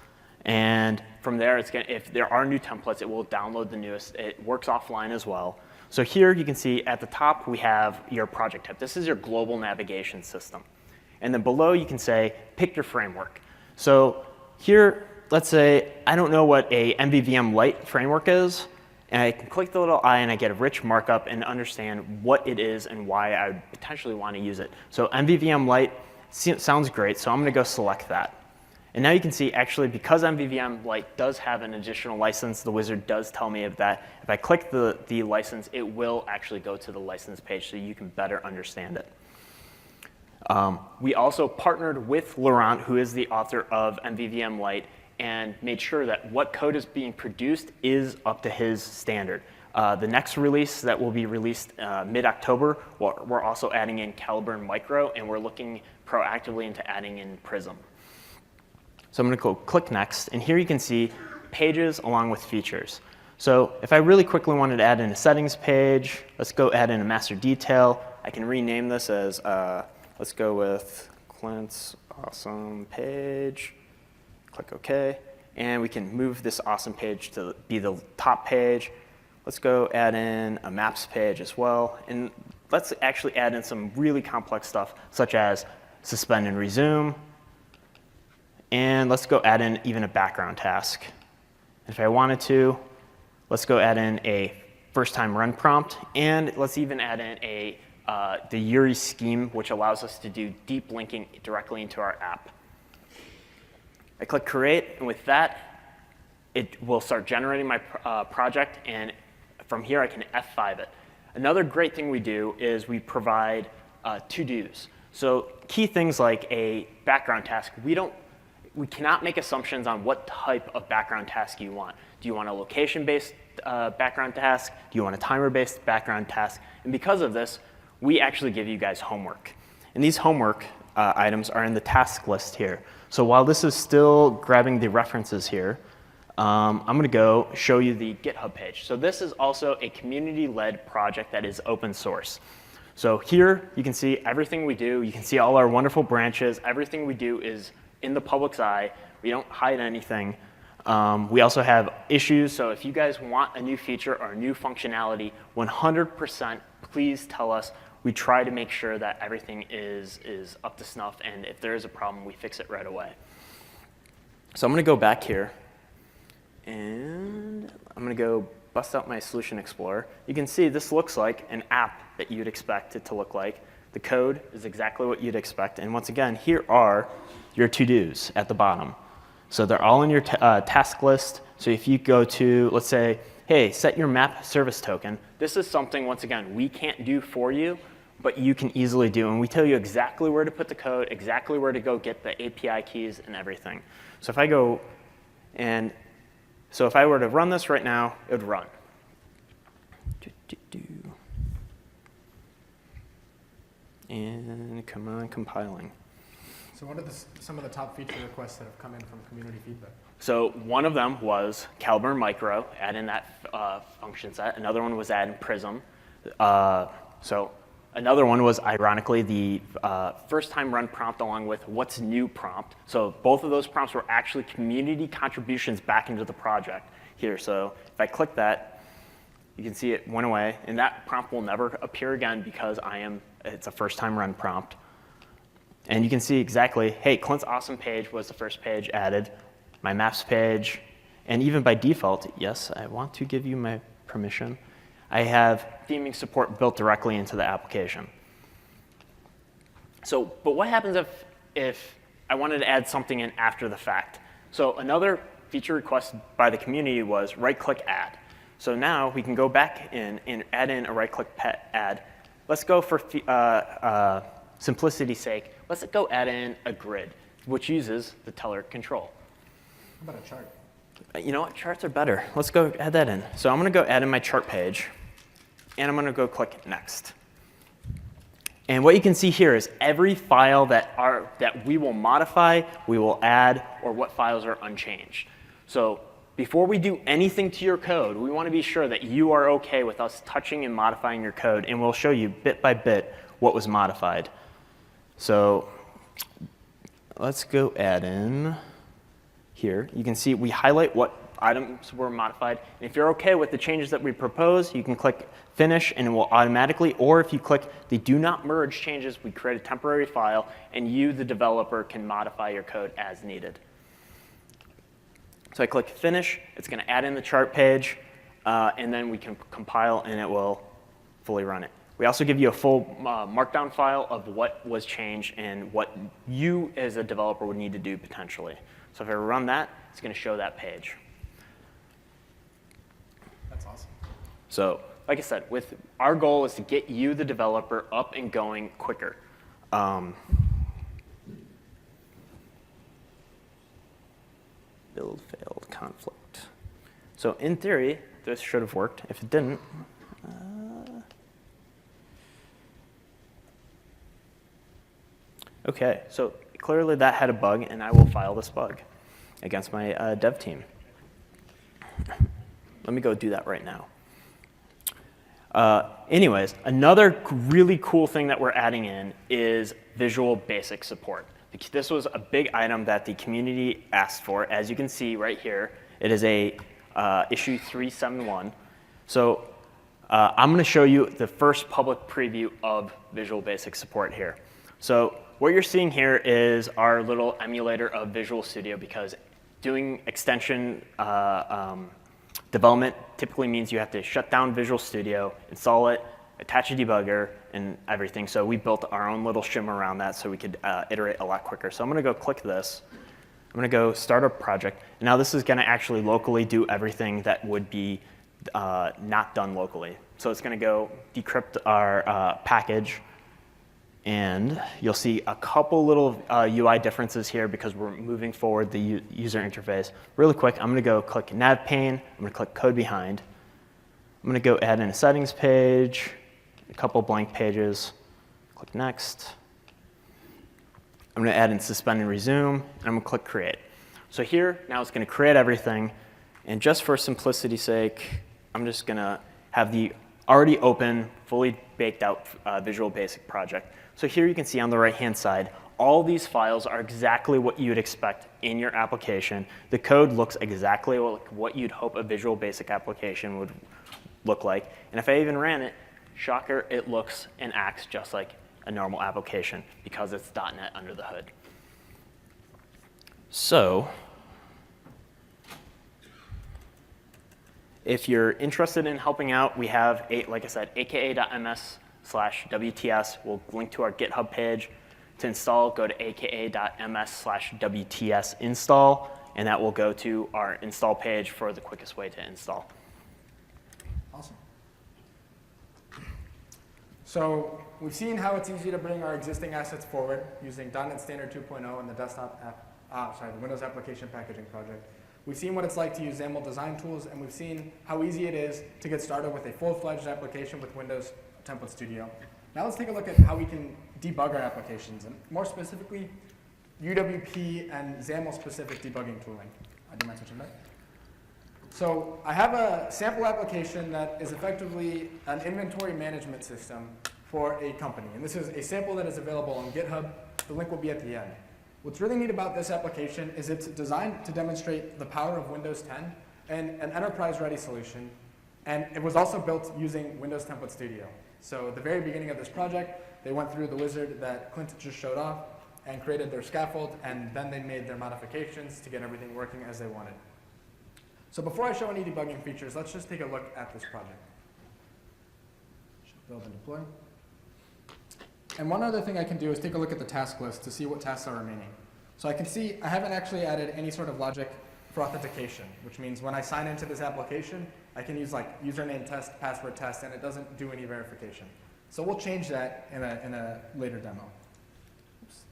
And from there, if there are new templates, it will download the newest. It works offline as well. So here you can see at the top we have your project type. This is your global navigation system. And then below you can say, pick your framework. So here, let's say I don't know what a MVVM Lite framework is. And I can click the little eye and I get a rich markup and understand what it is and why I would potentially want to use it. So MVVM Lite sounds great, so I'm going to go select that. And now you can see, actually, because MVVM Lite does have an additional license, the wizard does tell me of that. If I click the license, it will actually go to the license page so you can better understand it. We also partnered with Laurent, who is the author of MVVM Lite, and made sure that what code is being produced is up to his standard. The next release that will be released mid-October, we're also adding in Calibre and Micro, and we're looking proactively into adding in Prism. So I'm going to go click Next, and here you can see pages along with features. So if I really quickly wanted to add in a settings page, let's go add in a master detail. I can rename this as, let's go with Clint's awesome page. Click OK. And we can move this awesome page to be the top page. Let's go add in a maps page as well. And let's actually add in some really complex stuff, such as suspend and resume. And let's go add in even a background task. If I wanted to, let's go add in a first-time run prompt. And let's even add in the URI scheme, which allows us to do deep linking directly into our app. I click Create, and with that, it will start generating my project. And from here, I can F5 it. Another great thing we do is we provide to-dos. So key things like a background task, we cannot make assumptions on what type of background task you want. Do you want a location-based background task? Do you want a timer-based background task? And because of this, we actually give you guys homework. And these homework items are in the task list here. So while this is still grabbing the references here, I'm going to go show you the GitHub page. So this is also a community-led project that is open source. So here you can see everything we do. You can see all our wonderful branches. Everything we do is in the public's eye. We don't hide anything. We also have issues, so if you guys want a new feature or a new functionality, 100% please tell us. We try to make sure that everything is up to snuff, and if there is a problem, we fix it right away. So I'm going to go back here, and I'm going to go bust out my Solution Explorer. You can see this looks like an app that you'd expect it to look like. The code is exactly what you'd expect, and once again, here are your to-dos at the bottom. So they're all in your task list. So if you go to, let's say, hey, set your map service token, this is something, once again, we can't do for you, but you can easily do. And we tell you exactly where to put the code, exactly where to go get the API keys and everything. So if I go and, so if I were to run this right now, it would run. And come on, compiling. So what are some of the top feature requests that have come in from community feedback? So one of them was Calibre and Micro, add in that function set. Another one was add in Prism. So another one was, ironically, the first-time run prompt along with what's new prompt. So both of those prompts were actually community contributions back into the project here. So if I click that, you can see it went away. And that prompt will never appear again because it's a first-time run prompt. And you can see exactly, hey, Clint's awesome page was the first page added, my maps page, and even by default, yes, I want to give you my permission, I have theming support built directly into the application. So, but what happens if I wanted to add something in after the fact? So another feature request by the community was right-click add. So now we can go back in and add in a right-click add. Let's go for simplicity's sake. Let's go add in a grid, which uses the teller control. How about a chart? You know what? Charts are better. Let's go add that in. So I'm going to go add in my chart page, and I'm going to go click Next. And what you can see here is every file that we will modify, we will add, or what files are unchanged. So before we do anything to your code, we want to be sure that you are OK with us touching and modifying your code, and we'll show you bit by bit what was modified. So let's go add in here. You can see we highlight what items were modified. And if you're OK with the changes that we propose, you can click Finish, and it will automatically, or if you click the Do Not Merge changes, we create a temporary file, and you, the developer, can modify your code as needed. So I click Finish. It's going to add in the chart page, and then we can compile, and it will fully run it. We also give you a full markdown file of what was changed and what you, as a developer, would need to do potentially. So if I run that, it's going to show that page. That's awesome. So like I said, our goal is to get you, the developer, up and going quicker. Build failed conflict. So in theory, this should have worked. If it didn't, OK, so clearly that had a bug, and I will file this bug against my dev team. Let me go do that right now. Anyways, another really cool thing that we're adding in is Visual Basic support. This was a big item that the community asked for. As you can see right here, it is a issue 371. So I'm going to show you the first public preview of Visual Basic support here. So what you're seeing here is our little emulator of Visual Studio, because doing extension development typically means you have to shut down Visual Studio, install it, attach a debugger, and everything. So we built our own little shim around that so we could iterate a lot quicker. So I'm going to go click this. I'm going to go start a project. And now this is going to actually locally do everything that would be not done locally. So it's going to go decrypt our package. And you'll see a couple little UI differences here because we're moving forward the user interface. Really quick, I'm going to go click Nav pane. I'm going to click Code Behind. I'm going to go add in a settings page, a couple blank pages. Click Next. I'm going to add in Suspend and Resume, and I'm going to click Create. So here, now it's going to create everything. And just for simplicity's sake, I'm just going to have the already open, fully baked out Visual Basic project. So here you can see on the right-hand side, all these files are exactly what you'd expect in your application. The code looks exactly like what you'd hope a Visual Basic application would look like. And if I even ran it, shocker, it looks and acts just like a normal application because it's .NET under the hood. So if you're interested in helping out, we have, like I said, aka.ms/WTS. We'll link to our GitHub page. To install, go to aka.ms/WTS install, and that will go to our install page for the quickest way to install. Awesome. So we've seen how it's easy to bring our existing assets forward using .NET Standard 2.0 and the desktop app, the Windows Application Packaging Project. We've seen what it's like to use XAML design tools, and we've seen how easy it is to get started with a full-fledged application with Windows Template Studio. Now let's take a look at how we can debug our applications, and more specifically, UWP and XAML-specific debugging tooling. Did I mention that? So I have a sample application that is effectively an inventory management system for a company. And this is a sample that is available on GitHub. The link will be at the end. What's really neat about this application is it's designed to demonstrate the power of Windows 10 and an enterprise-ready solution. And it was also built using Windows Template Studio. So at the very beginning of this project, they went through the wizard that Clint just showed off and created their scaffold, and then they made their modifications to get everything working as they wanted. So before I show any debugging features, let's just take a look at this project. Build and deploy. And one other thing I can do is take a look at the task list to see what tasks are remaining. So I can see I haven't actually added any sort of logic for authentication, which means when I sign into this application, I can use like username test, password test, and it doesn't do any verification. So we'll change that in a later demo. Oops.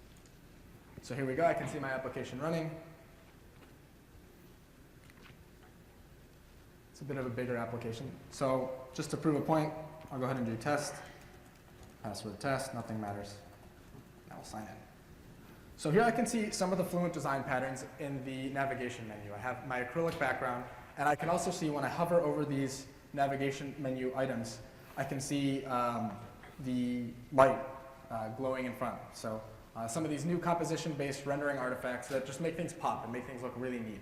So here we go. I can see my application running. It's a bit of a bigger application. So just to prove a point, I'll go ahead and do test, password test, nothing matters. Now we'll sign in. So here I can see some of the Fluent design patterns in the navigation menu. I have my acrylic background, and I can also see when I hover over these navigation menu items, I can see the light glowing in front. So some of these new composition-based rendering artifacts that just make things pop and make things look really neat.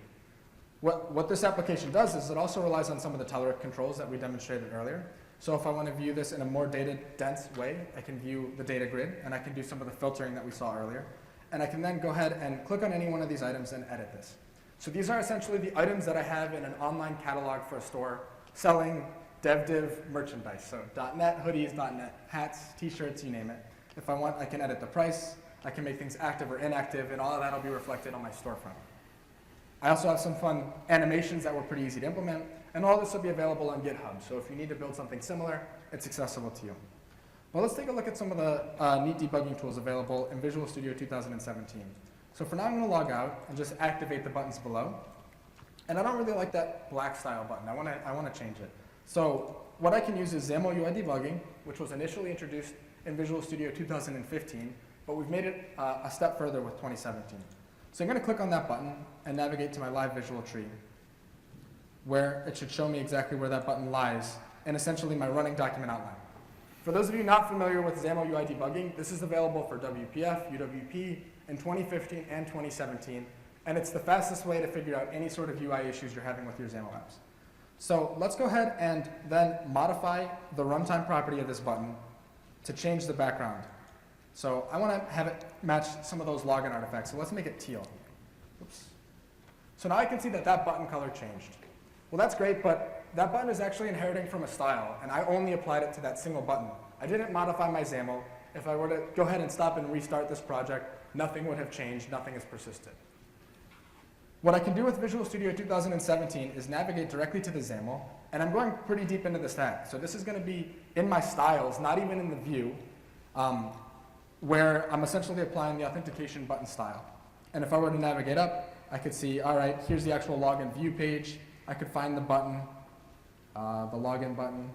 What this application does is it also relies on some of the teleric controls that we demonstrated earlier. So if I want to view this in a more data-dense way, I can view the data grid, and I can do some of the filtering that we saw earlier. And I can then go ahead and click on any one of these items and edit this. So these are essentially the items that I have in an online catalog for a store selling dev merchandise. So .NET hoodies, .NET hats, t-shirts, you name it. If I want, I can edit the price. I can make things active or inactive, and all of that will be reflected on my storefront. I also have some fun animations that were pretty easy to implement, and all this will be available on GitHub. So if you need to build something similar, it's accessible to you. Well, let's take a look at some of the neat debugging tools available in Visual Studio 2017. So for now, I'm going to log out and just activate the buttons below. And I don't really like that black style button. I want to change it. So what I can use is XAML UI debugging, which was initially introduced in Visual Studio 2015, but we've made it a step further with 2017. So I'm going to click on that button and navigate to my live visual tree, where it should show me exactly where that button lies and essentially my running document outline. For those of you not familiar with XAML UI debugging, this is available for WPF, UWP in 2015 and 2017, and it's the fastest way to figure out any sort of UI issues you're having with your XAML apps. So let's go ahead and then modify the runtime property of this button to change the background. So I want to have it match some of those login artifacts, so let's make it teal. Oops. So now I can see that that button color changed. Well, that's great, but that button is actually inheriting from a style, and I only applied it to that single button. I didn't modify my XAML. If I were to go ahead and stop and restart this project, nothing would have changed, nothing has persisted. What I can do with Visual Studio 2017 is navigate directly to the XAML, and I'm going pretty deep into the stack. So this is going to be in my styles, not even in the view, where I'm essentially applying the authentication button style. And if I were to navigate up, I could see, all right, here's the actual login view page. I could find the button, the login button.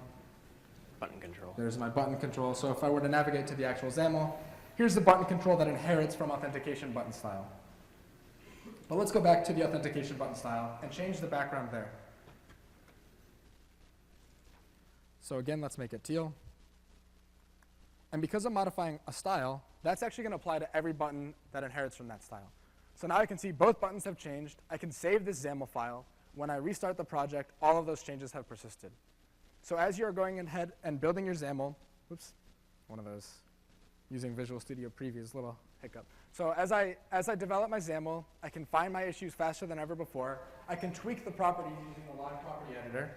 Button control. There's my button control. So if I were to navigate to the actual XAML, here's the button control that inherits from authentication button style. But let's go back to the authentication button style and change the background there. So again, let's make it teal. And because I'm modifying a style, that's actually going to apply to every button that inherits from that style. So now I can see both buttons have changed. I can save this XAML file. When I restart the project, all of those changes have persisted. So as you're going ahead and building your XAML, whoops, one of those using Visual Studio Preview's little hiccup. So as I develop my XAML, I can find my issues faster than ever before. I can tweak the properties using the log property editor.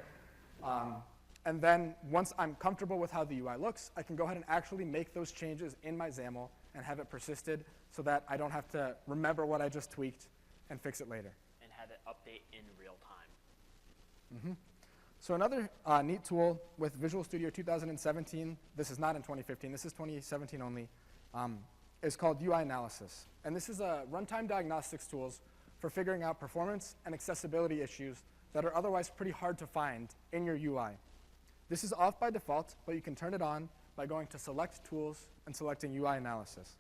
And then once I'm comfortable with how the UI looks, I can go ahead and actually make those changes in my XAML and have it persisted so that I don't have to remember what I just tweaked and fix it later. And have it update in real time. Mm-hmm. So another neat tool with Visual Studio 2017, this is not in 2015, this is 2017 only, is called UI analysis. And this is a runtime diagnostics tools for figuring out performance and accessibility issues that are otherwise pretty hard to find in your UI. This is off by default, but you can turn it on by going to Select Tools and selecting UI Analysis.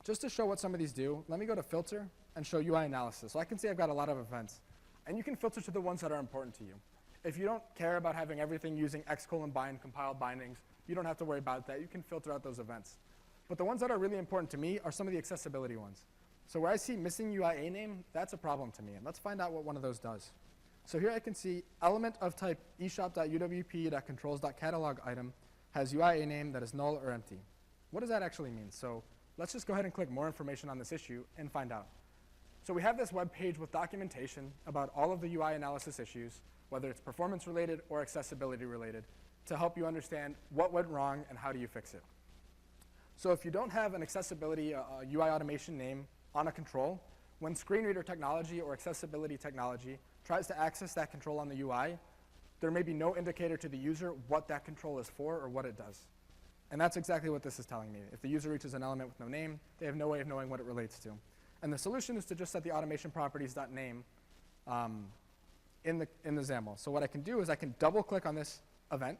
Just to show what some of these do, let me go to Filter and show UI Analysis. So I can see I've got a lot of events. And you can filter to the ones that are important to you. If you don't care about having everything using x:bind compiled bindings, you don't have to worry about that. You can filter out those events. But the ones that are really important to me are some of the accessibility ones. So where I see missing UIA name, that's a problem to me. And let's find out what one of those does. So here I can see element of type eshop.uwp.controls.catalog item has UIA name that is null or empty. What does that actually mean? So let's just go ahead and click more information on this issue and find out. So we have this web page with documentation about all of the UI analysis issues, whether it's performance related or accessibility related, to help you understand what went wrong and how do you fix it. So if you don't have an accessibility UI automation name on a control, when screen reader technology or accessibility technology tries to access that control on the UI, there may be no indicator to the user what that control is for or what it does. And that's exactly what this is telling me. If the user reaches an element with no name, they have no way of knowing what it relates to. And the solution is to just set the automation properties.name in the XAML. So what I can do is I can double click on this event.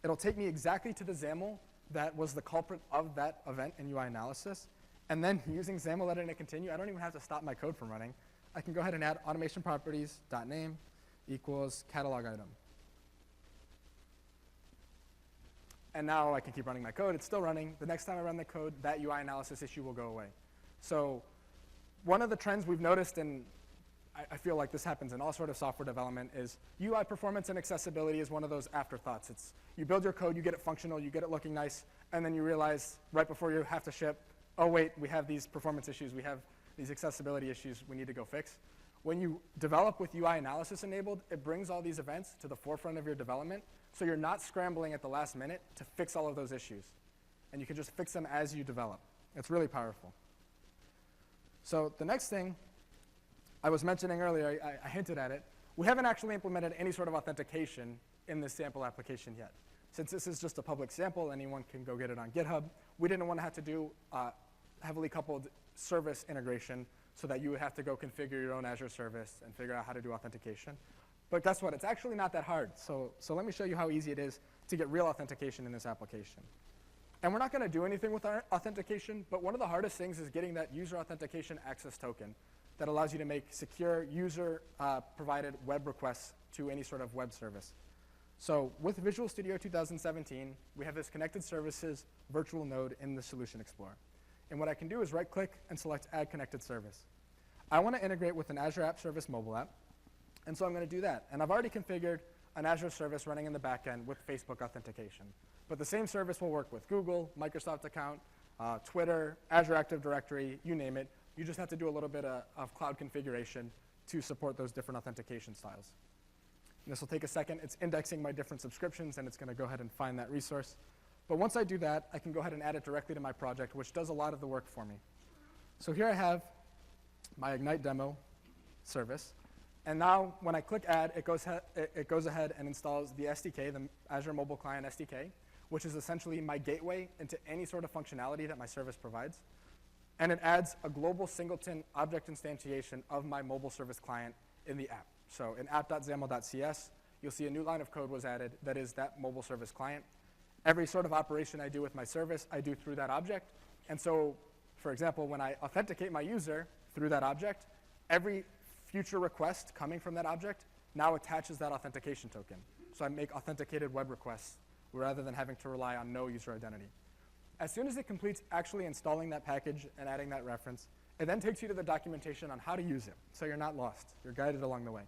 It'll take me exactly to the XAML that was the culprit of that event in UI analysis. And then using XAML edit and continue, I don't even have to stop my code from running. I can go ahead and add automation properties.name equals catalog item. And now I can keep running my code. It's still running. The next time I run the code, that UI analysis issue will go away. So one of the trends we've noticed, and I feel like this happens in all sort of software development, is UI performance and accessibility is one of those afterthoughts. It's you build your code, you get it functional, you get it looking nice, and then you realize right before you have to ship, oh wait, we have these performance issues, we have these accessibility issues we need to go fix. When you develop with UI analysis enabled, it brings all these events to the forefront of your development, so you're not scrambling at the last minute to fix all of those issues. And you can just fix them as you develop. It's really powerful. So the next thing I was mentioning earlier, I hinted at it, we haven't actually implemented any sort of authentication in this sample application yet. Since this is just a public sample, anyone can go get it on GitHub, we didn't want to have to do heavily coupled service integration so that you would have to go configure your own Azure service and figure out how to do authentication. But guess what? It's actually not that hard. So let me show you how easy it is to get real authentication in this application. And we're not going to do anything with our authentication, but one of the hardest things is getting that user authentication access token that allows you to make secure user-provided web requests to any sort of web service. So with Visual Studio 2017, we have this connected services virtual node in the Solution Explorer. And what I can do is right-click and select Add Connected Service. I want to integrate with an Azure App Service mobile app, and so I'm going to do that. And I've already configured an Azure service running in the backend with Facebook authentication. But the same service will work with Google, Microsoft account, Twitter, Azure Active Directory, you name it. You just have to do a little bit of cloud configuration to support those different authentication styles. And this will take a second. It's indexing my different subscriptions, and it's going to go ahead and find that resource. But once I do that, I can go ahead and add it directly to my project, which does a lot of the work for me. So here I have my Ignite demo service. And now when I click Add, it goes ahead and installs the SDK, the Azure Mobile Client SDK, which is essentially my gateway into any sort of functionality that my service provides. And it adds a global singleton object instantiation of my mobile service client in the app. So in app.xaml.cs, you'll see a new line of code was added that is that mobile service client. Every sort of operation I do with my service, I do through that object. And so, for example, when I authenticate my user through that object, every future request coming from that object now attaches that authentication token. So I make authenticated web requests rather than having to rely on no user identity. As soon as it completes actually installing that package and adding that reference, it then takes you to the documentation on how to use it, so you're not lost. You're guided along the way,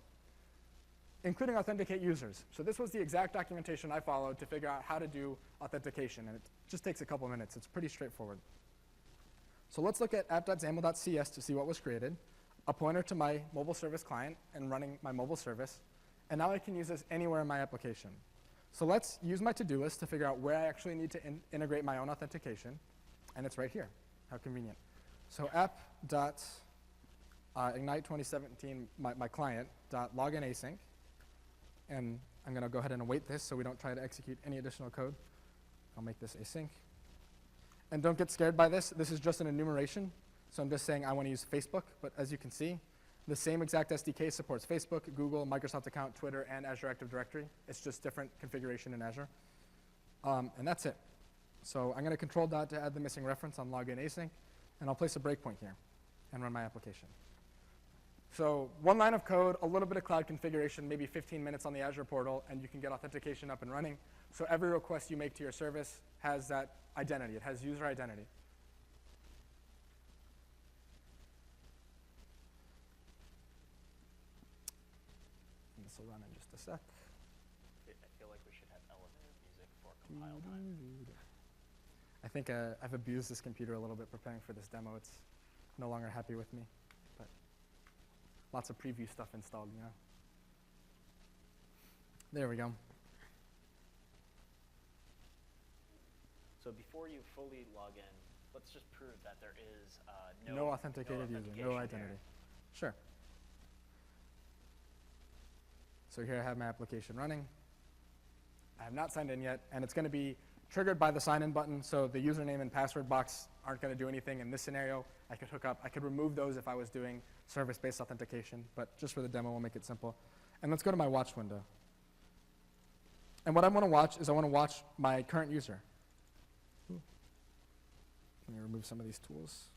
including authenticate users. So this was the exact documentation I followed to figure out how to do authentication, and it just takes a couple minutes. It's pretty straightforward. So let's look at app.xaml.cs to see what was created, a pointer to my mobile service client and running my mobile service, and now I can use this anywhere in my application. So let's use my to-do list to figure out where I actually need to integrate my own authentication, and it's right here. How convenient. So app.ignite2017, my client, .login async, and I'm going to go ahead and await this so we don't try to execute any additional code. I'll make this async. And don't get scared by this. This is just an enumeration. So I'm just saying I want to use Facebook, but as you can see, the same exact SDK supports Facebook, Google, Microsoft account, Twitter, and Azure Active Directory. It's just different configuration in Azure. And that's it. So I'm going to control dot to add the missing reference on login async, and I'll place a breakpoint here and run my application. So one line of code, a little bit of cloud configuration, maybe 15 minutes on the Azure portal, and you can get authentication up and running. So every request you make to your service has that identity. It has user identity. And this will run in just a sec. I feel like we should have elevator music for compile time. I think I've abused this computer a little bit preparing for this demo. It's no longer happy with me. But lots of preview stuff installed, you know. There we go. So before you fully log in, let's just prove that there is No authenticated user, no authentication identity. here. Sure. So here I have my application running. I have not signed in yet, and it's going to be triggered by the sign-in button, so the username and password box aren't going to do anything in this scenario. I could remove those if I was doing service-based authentication, but just for the demo, we'll make it simple. And let's go to my watch window. And what I want to watch is I want to watch my current user. Ooh. Let me remove some of these tools.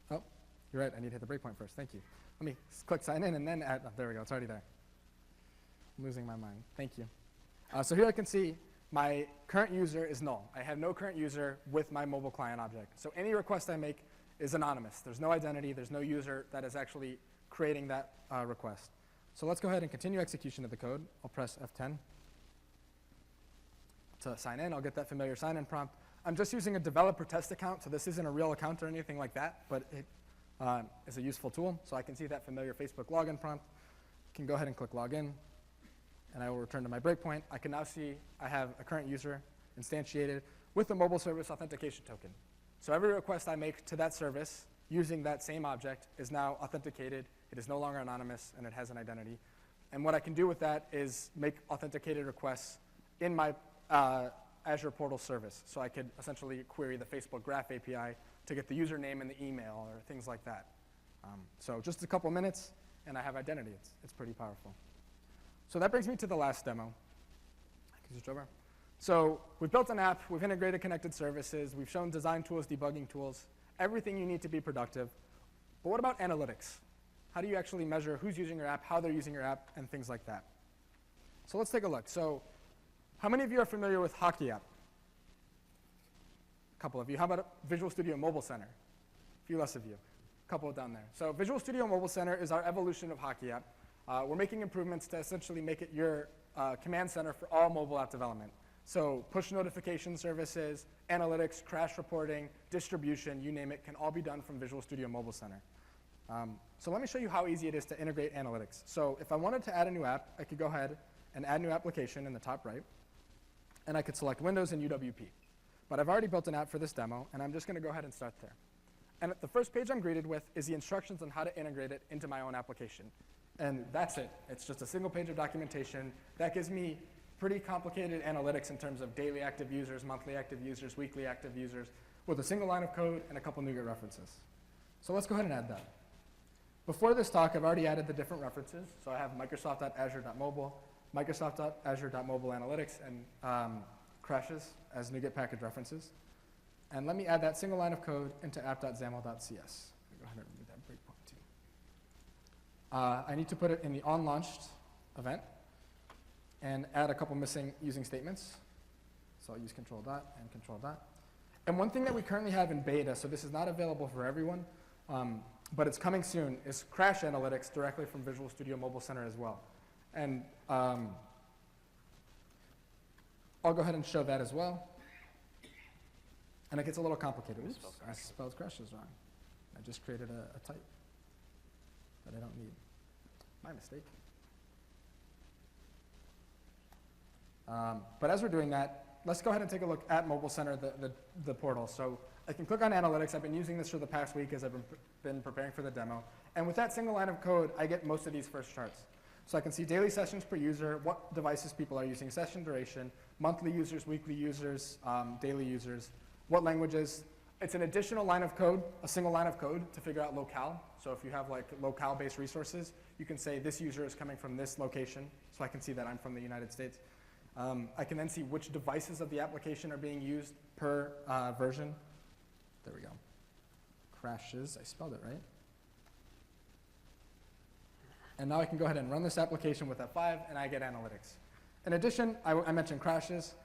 Oh, you're right. I need to hit the breakpoint first. Thank you. Let me click sign in and then add. Oh, there we go. It's already there. I'm losing my mind. Thank you. So here I can see my current user is null. I have no current user with my mobile client object. So any request I make is anonymous. There's no identity. There's no user that is actually creating that request. So let's go ahead and continue execution of the code. I'll press F10 to sign in. I'll get that familiar sign-in prompt. I'm just using a developer test account, so this isn't a real account or anything like that, but it is a useful tool. So I can see that familiar Facebook login prompt. I can go ahead and click login, and I will return to my breakpoint. I can now see I have a current user instantiated with a mobile service authentication token. So every request I make to that service using that same object is now authenticated. It is no longer anonymous, and it has an identity. And what I can do with that is make authenticated requests in my Azure portal service. So I could essentially query the Facebook Graph API to get the username and the email or things like that. So just a couple minutes, and I have identity. It's pretty powerful. So that brings me to the last demo. I can switch over. So we've built an app. We've integrated connected services. We've shown design tools, debugging tools, everything you need to be productive. But what about analytics? How do you actually measure who's using your app, how they're using your app, and things like that? So let's take a look. So how many of you are familiar with Hockey App? A couple of you. How about Visual Studio Mobile Center? A few less of you. A couple down there. So Visual Studio Mobile Center is our evolution of Hockey App. We're making improvements to essentially make it your command center for all mobile app development. So push notification services, analytics, crash reporting, distribution, you name it, can all be done from Visual Studio Mobile Center. So let me show you how easy it is to integrate analytics. So if I wanted to add a new app, I could go ahead and add new application in the top right, and I could select Windows and UWP. But I've already built an app for this demo, and I'm just going to go ahead and start there. And the first page I'm greeted with is the instructions on how to integrate it into my own application. And that's it. It's just a single page of documentation. That gives me pretty complicated analytics in terms of daily active users, monthly active users, weekly active users, with a single line of code and a couple NuGet references. So let's go ahead and add that. Before this talk, I've already added the different references. So I have Microsoft.azure.mobile, Microsoft.azure.mobile analytics, and crashes as NuGet package references. And let me add that single line of code into app.xaml.cs. Go ahead and remove that breakpoint too. I need to put it in the onLaunched event and add a couple missing using statements. So I'll use control dot and control dot. And one thing that we currently have in beta, so this is not available for everyone, but it's coming soon, is crash analytics directly from Visual Studio Mobile Center as well. And I'll go ahead and show that as well. And it gets a little complicated. Oops, I spelled crashes wrong. I just created a type that I don't need. My mistake. But as we're doing that, let's go ahead and take a look at Mobile Center, the portal. So I can click on analytics. I've been using this for the past week as I've been preparing for the demo. And with that single line of code, I get most of these first charts. So I can see daily sessions per user, what devices people are using, session duration, monthly users, weekly users, daily users, what languages. It's an additional line of code, a single line of code to figure out locale. So if you have like locale-based resources, you can say this user is coming from this location, so I can see that I'm from the United States. I can then see which devices of the application are being used per version. There we go. Crashes, I spelled it right. And now I can go ahead and run this application with F5, and I get analytics. In addition, I mentioned crashes.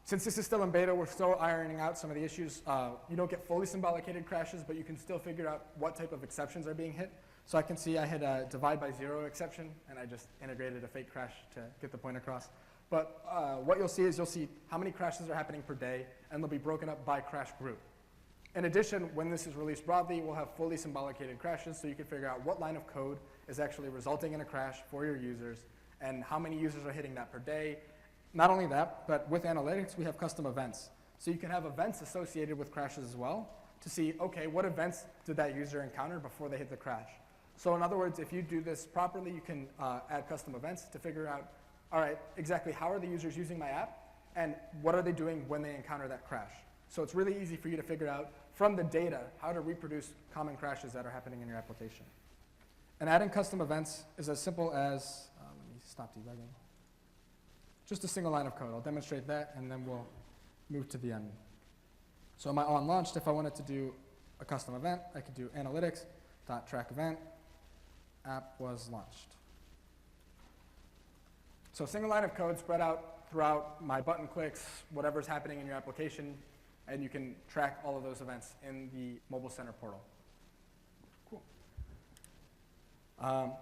Since this is still in beta, we're still ironing out some of the issues. You don't get fully symbolicated crashes, but you can still figure out what type of exceptions are being hit. So I can see I hit a divide by zero exception, and I just integrated a fake crash to get the point across. But what you'll see is you'll see how many crashes are happening per day, and they'll be broken up by crash group. In addition, when this is released broadly, we'll have fully symbolicated crashes, so you can figure out what line of code is actually resulting in a crash for your users, and how many users are hitting that per day, not only that, but with analytics, we have custom events. So you can have events associated with crashes as well to see, okay, what events did that user encounter before they hit the crash? So in other words, if you do this properly, you can add custom events to figure out, all right, exactly how are the users using my app, and what are they doing when they encounter that crash? So it's really easy for you to figure out from the data how to reproduce common crashes that are happening in your application. And adding custom events is as simple as, let me stop debugging. Just a single line of code. I'll demonstrate that, and then we'll move to the end. So my on launched, if I wanted to do a custom event, I could do analytics.track event, app was launched. So single line of code spread out throughout my button clicks, whatever's happening in your application, and you can track all of those events in the Mobile Center portal. Cool.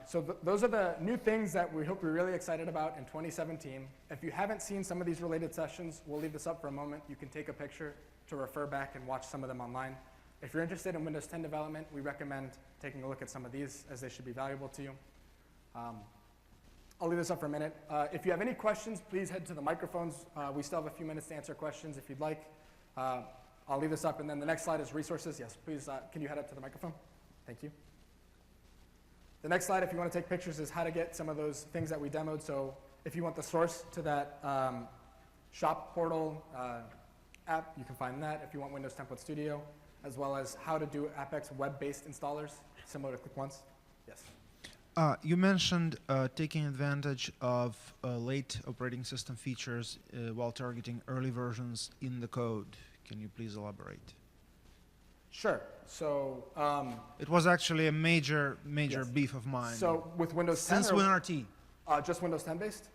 So those are the new things that we hope you're really excited about in 2017. If you haven't seen some of these related sessions, we'll leave this up for a moment. You can take a picture to refer back and watch some of them online. If you're interested in Windows 10 development, we recommend taking a look at some of these, as they should be valuable to you. I'll leave this up for a minute. If you have any questions, please head to the microphones. We still have a few minutes to answer questions if you'd like. I'll leave this up, and then the next slide is resources. Yes, please, can you head up to the microphone? Thank you. The next slide, if you want to take pictures, is how to get some of those things that we demoed. So if you want the source to that shop portal app, you can find that. If you want Windows Template Studio, as well as how to do Apex web-based installers, similar to Click Once. Yes? You mentioned taking advantage of late operating system features while targeting early versions in the code. Can you please elaborate? Sure. So it was actually a major yes. beef of mine. So with Windows 10? Since WinRT. Just Windows 10 based?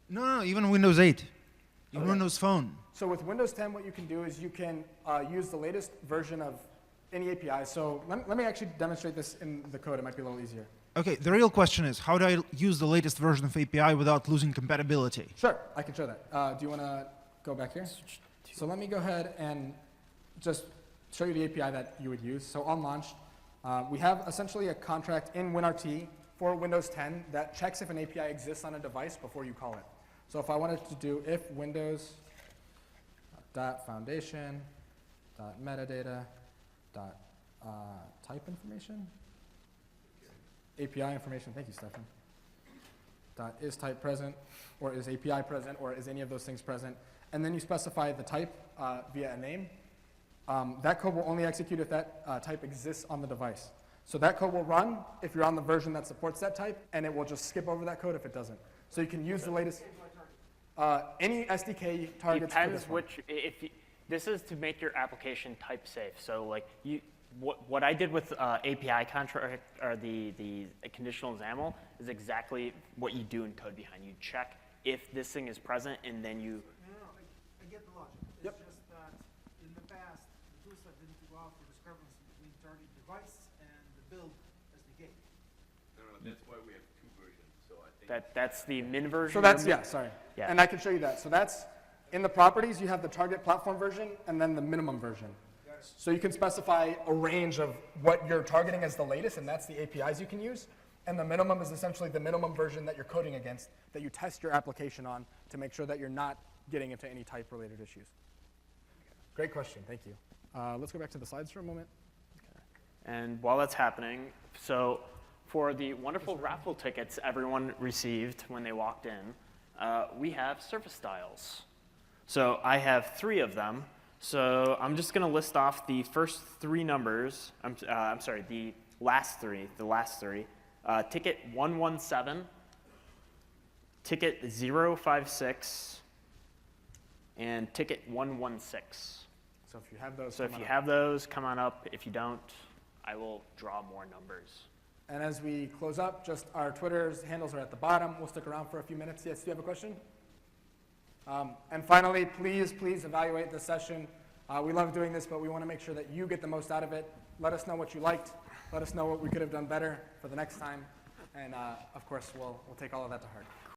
No, even Windows 8. Even Okay. Windows Phone. So with Windows 10, what you can do is you can use the latest version of any API. So let me actually demonstrate this in the code. It might be a little easier. Okay, the real question is, how do I use the latest version of API without losing compatibility? Sure, I can show that. Do you want to go back here? So let me go ahead and just show you the API that you would use. So on launch, we have essentially a contract in WinRT for Windows 10 that checks if an API exists on a device before you call it. So if I wanted to do if windows.foundation.metadata.type information, API information, thank you, Stefan. Is type present, or is API present, or is any of those things present? And then you specify the type via a name. That code will only execute if that type exists on the device. So that code will run if you're on the version that supports that type, and it will just skip over that code if it doesn't. So you can use the latest, any SDK targets. Depends which, this is to make your application type safe. So like what I did with API contract, or the conditional XAML, is exactly what you do in code behind. You check if this thing is present, and then you. No, I get the logic. It's Yep. just that in the past, the toolset didn't allow for discrepancy between target device and the build SDK. No, that's why we have two versions. So I think That's the min version. So that's, yeah, sorry. Yeah. And I can show you that. So that's, in the properties, you have the target platform version and then the minimum version. So you can specify a range of what you're targeting as the latest, and that's the APIs you can use. And the minimum is essentially the minimum version that you're coding against, that you test your application on to make sure that you're not getting into any type-related issues. Great question, thank you. Let's go back to the slides for a moment. And while that's happening, so for the wonderful raffle tickets everyone received when they walked in, we have service styles. So I have 3 of them. So I'm just going to list off the first 3 numbers. I'm sorry, the last three. Ticket 117, ticket 056, and ticket 116. So if you have those, come on up. If you don't, I will draw more numbers. And as we close up, just our Twitter's handles are at the bottom. We'll stick around for a few minutes. Yes, do you have a question? And finally, please evaluate this session. We love doing this, but we want to make sure that you get the most out of it. Let us know what you liked. Let us know what we could have done better for the next time. And of course, we'll take all of that to heart.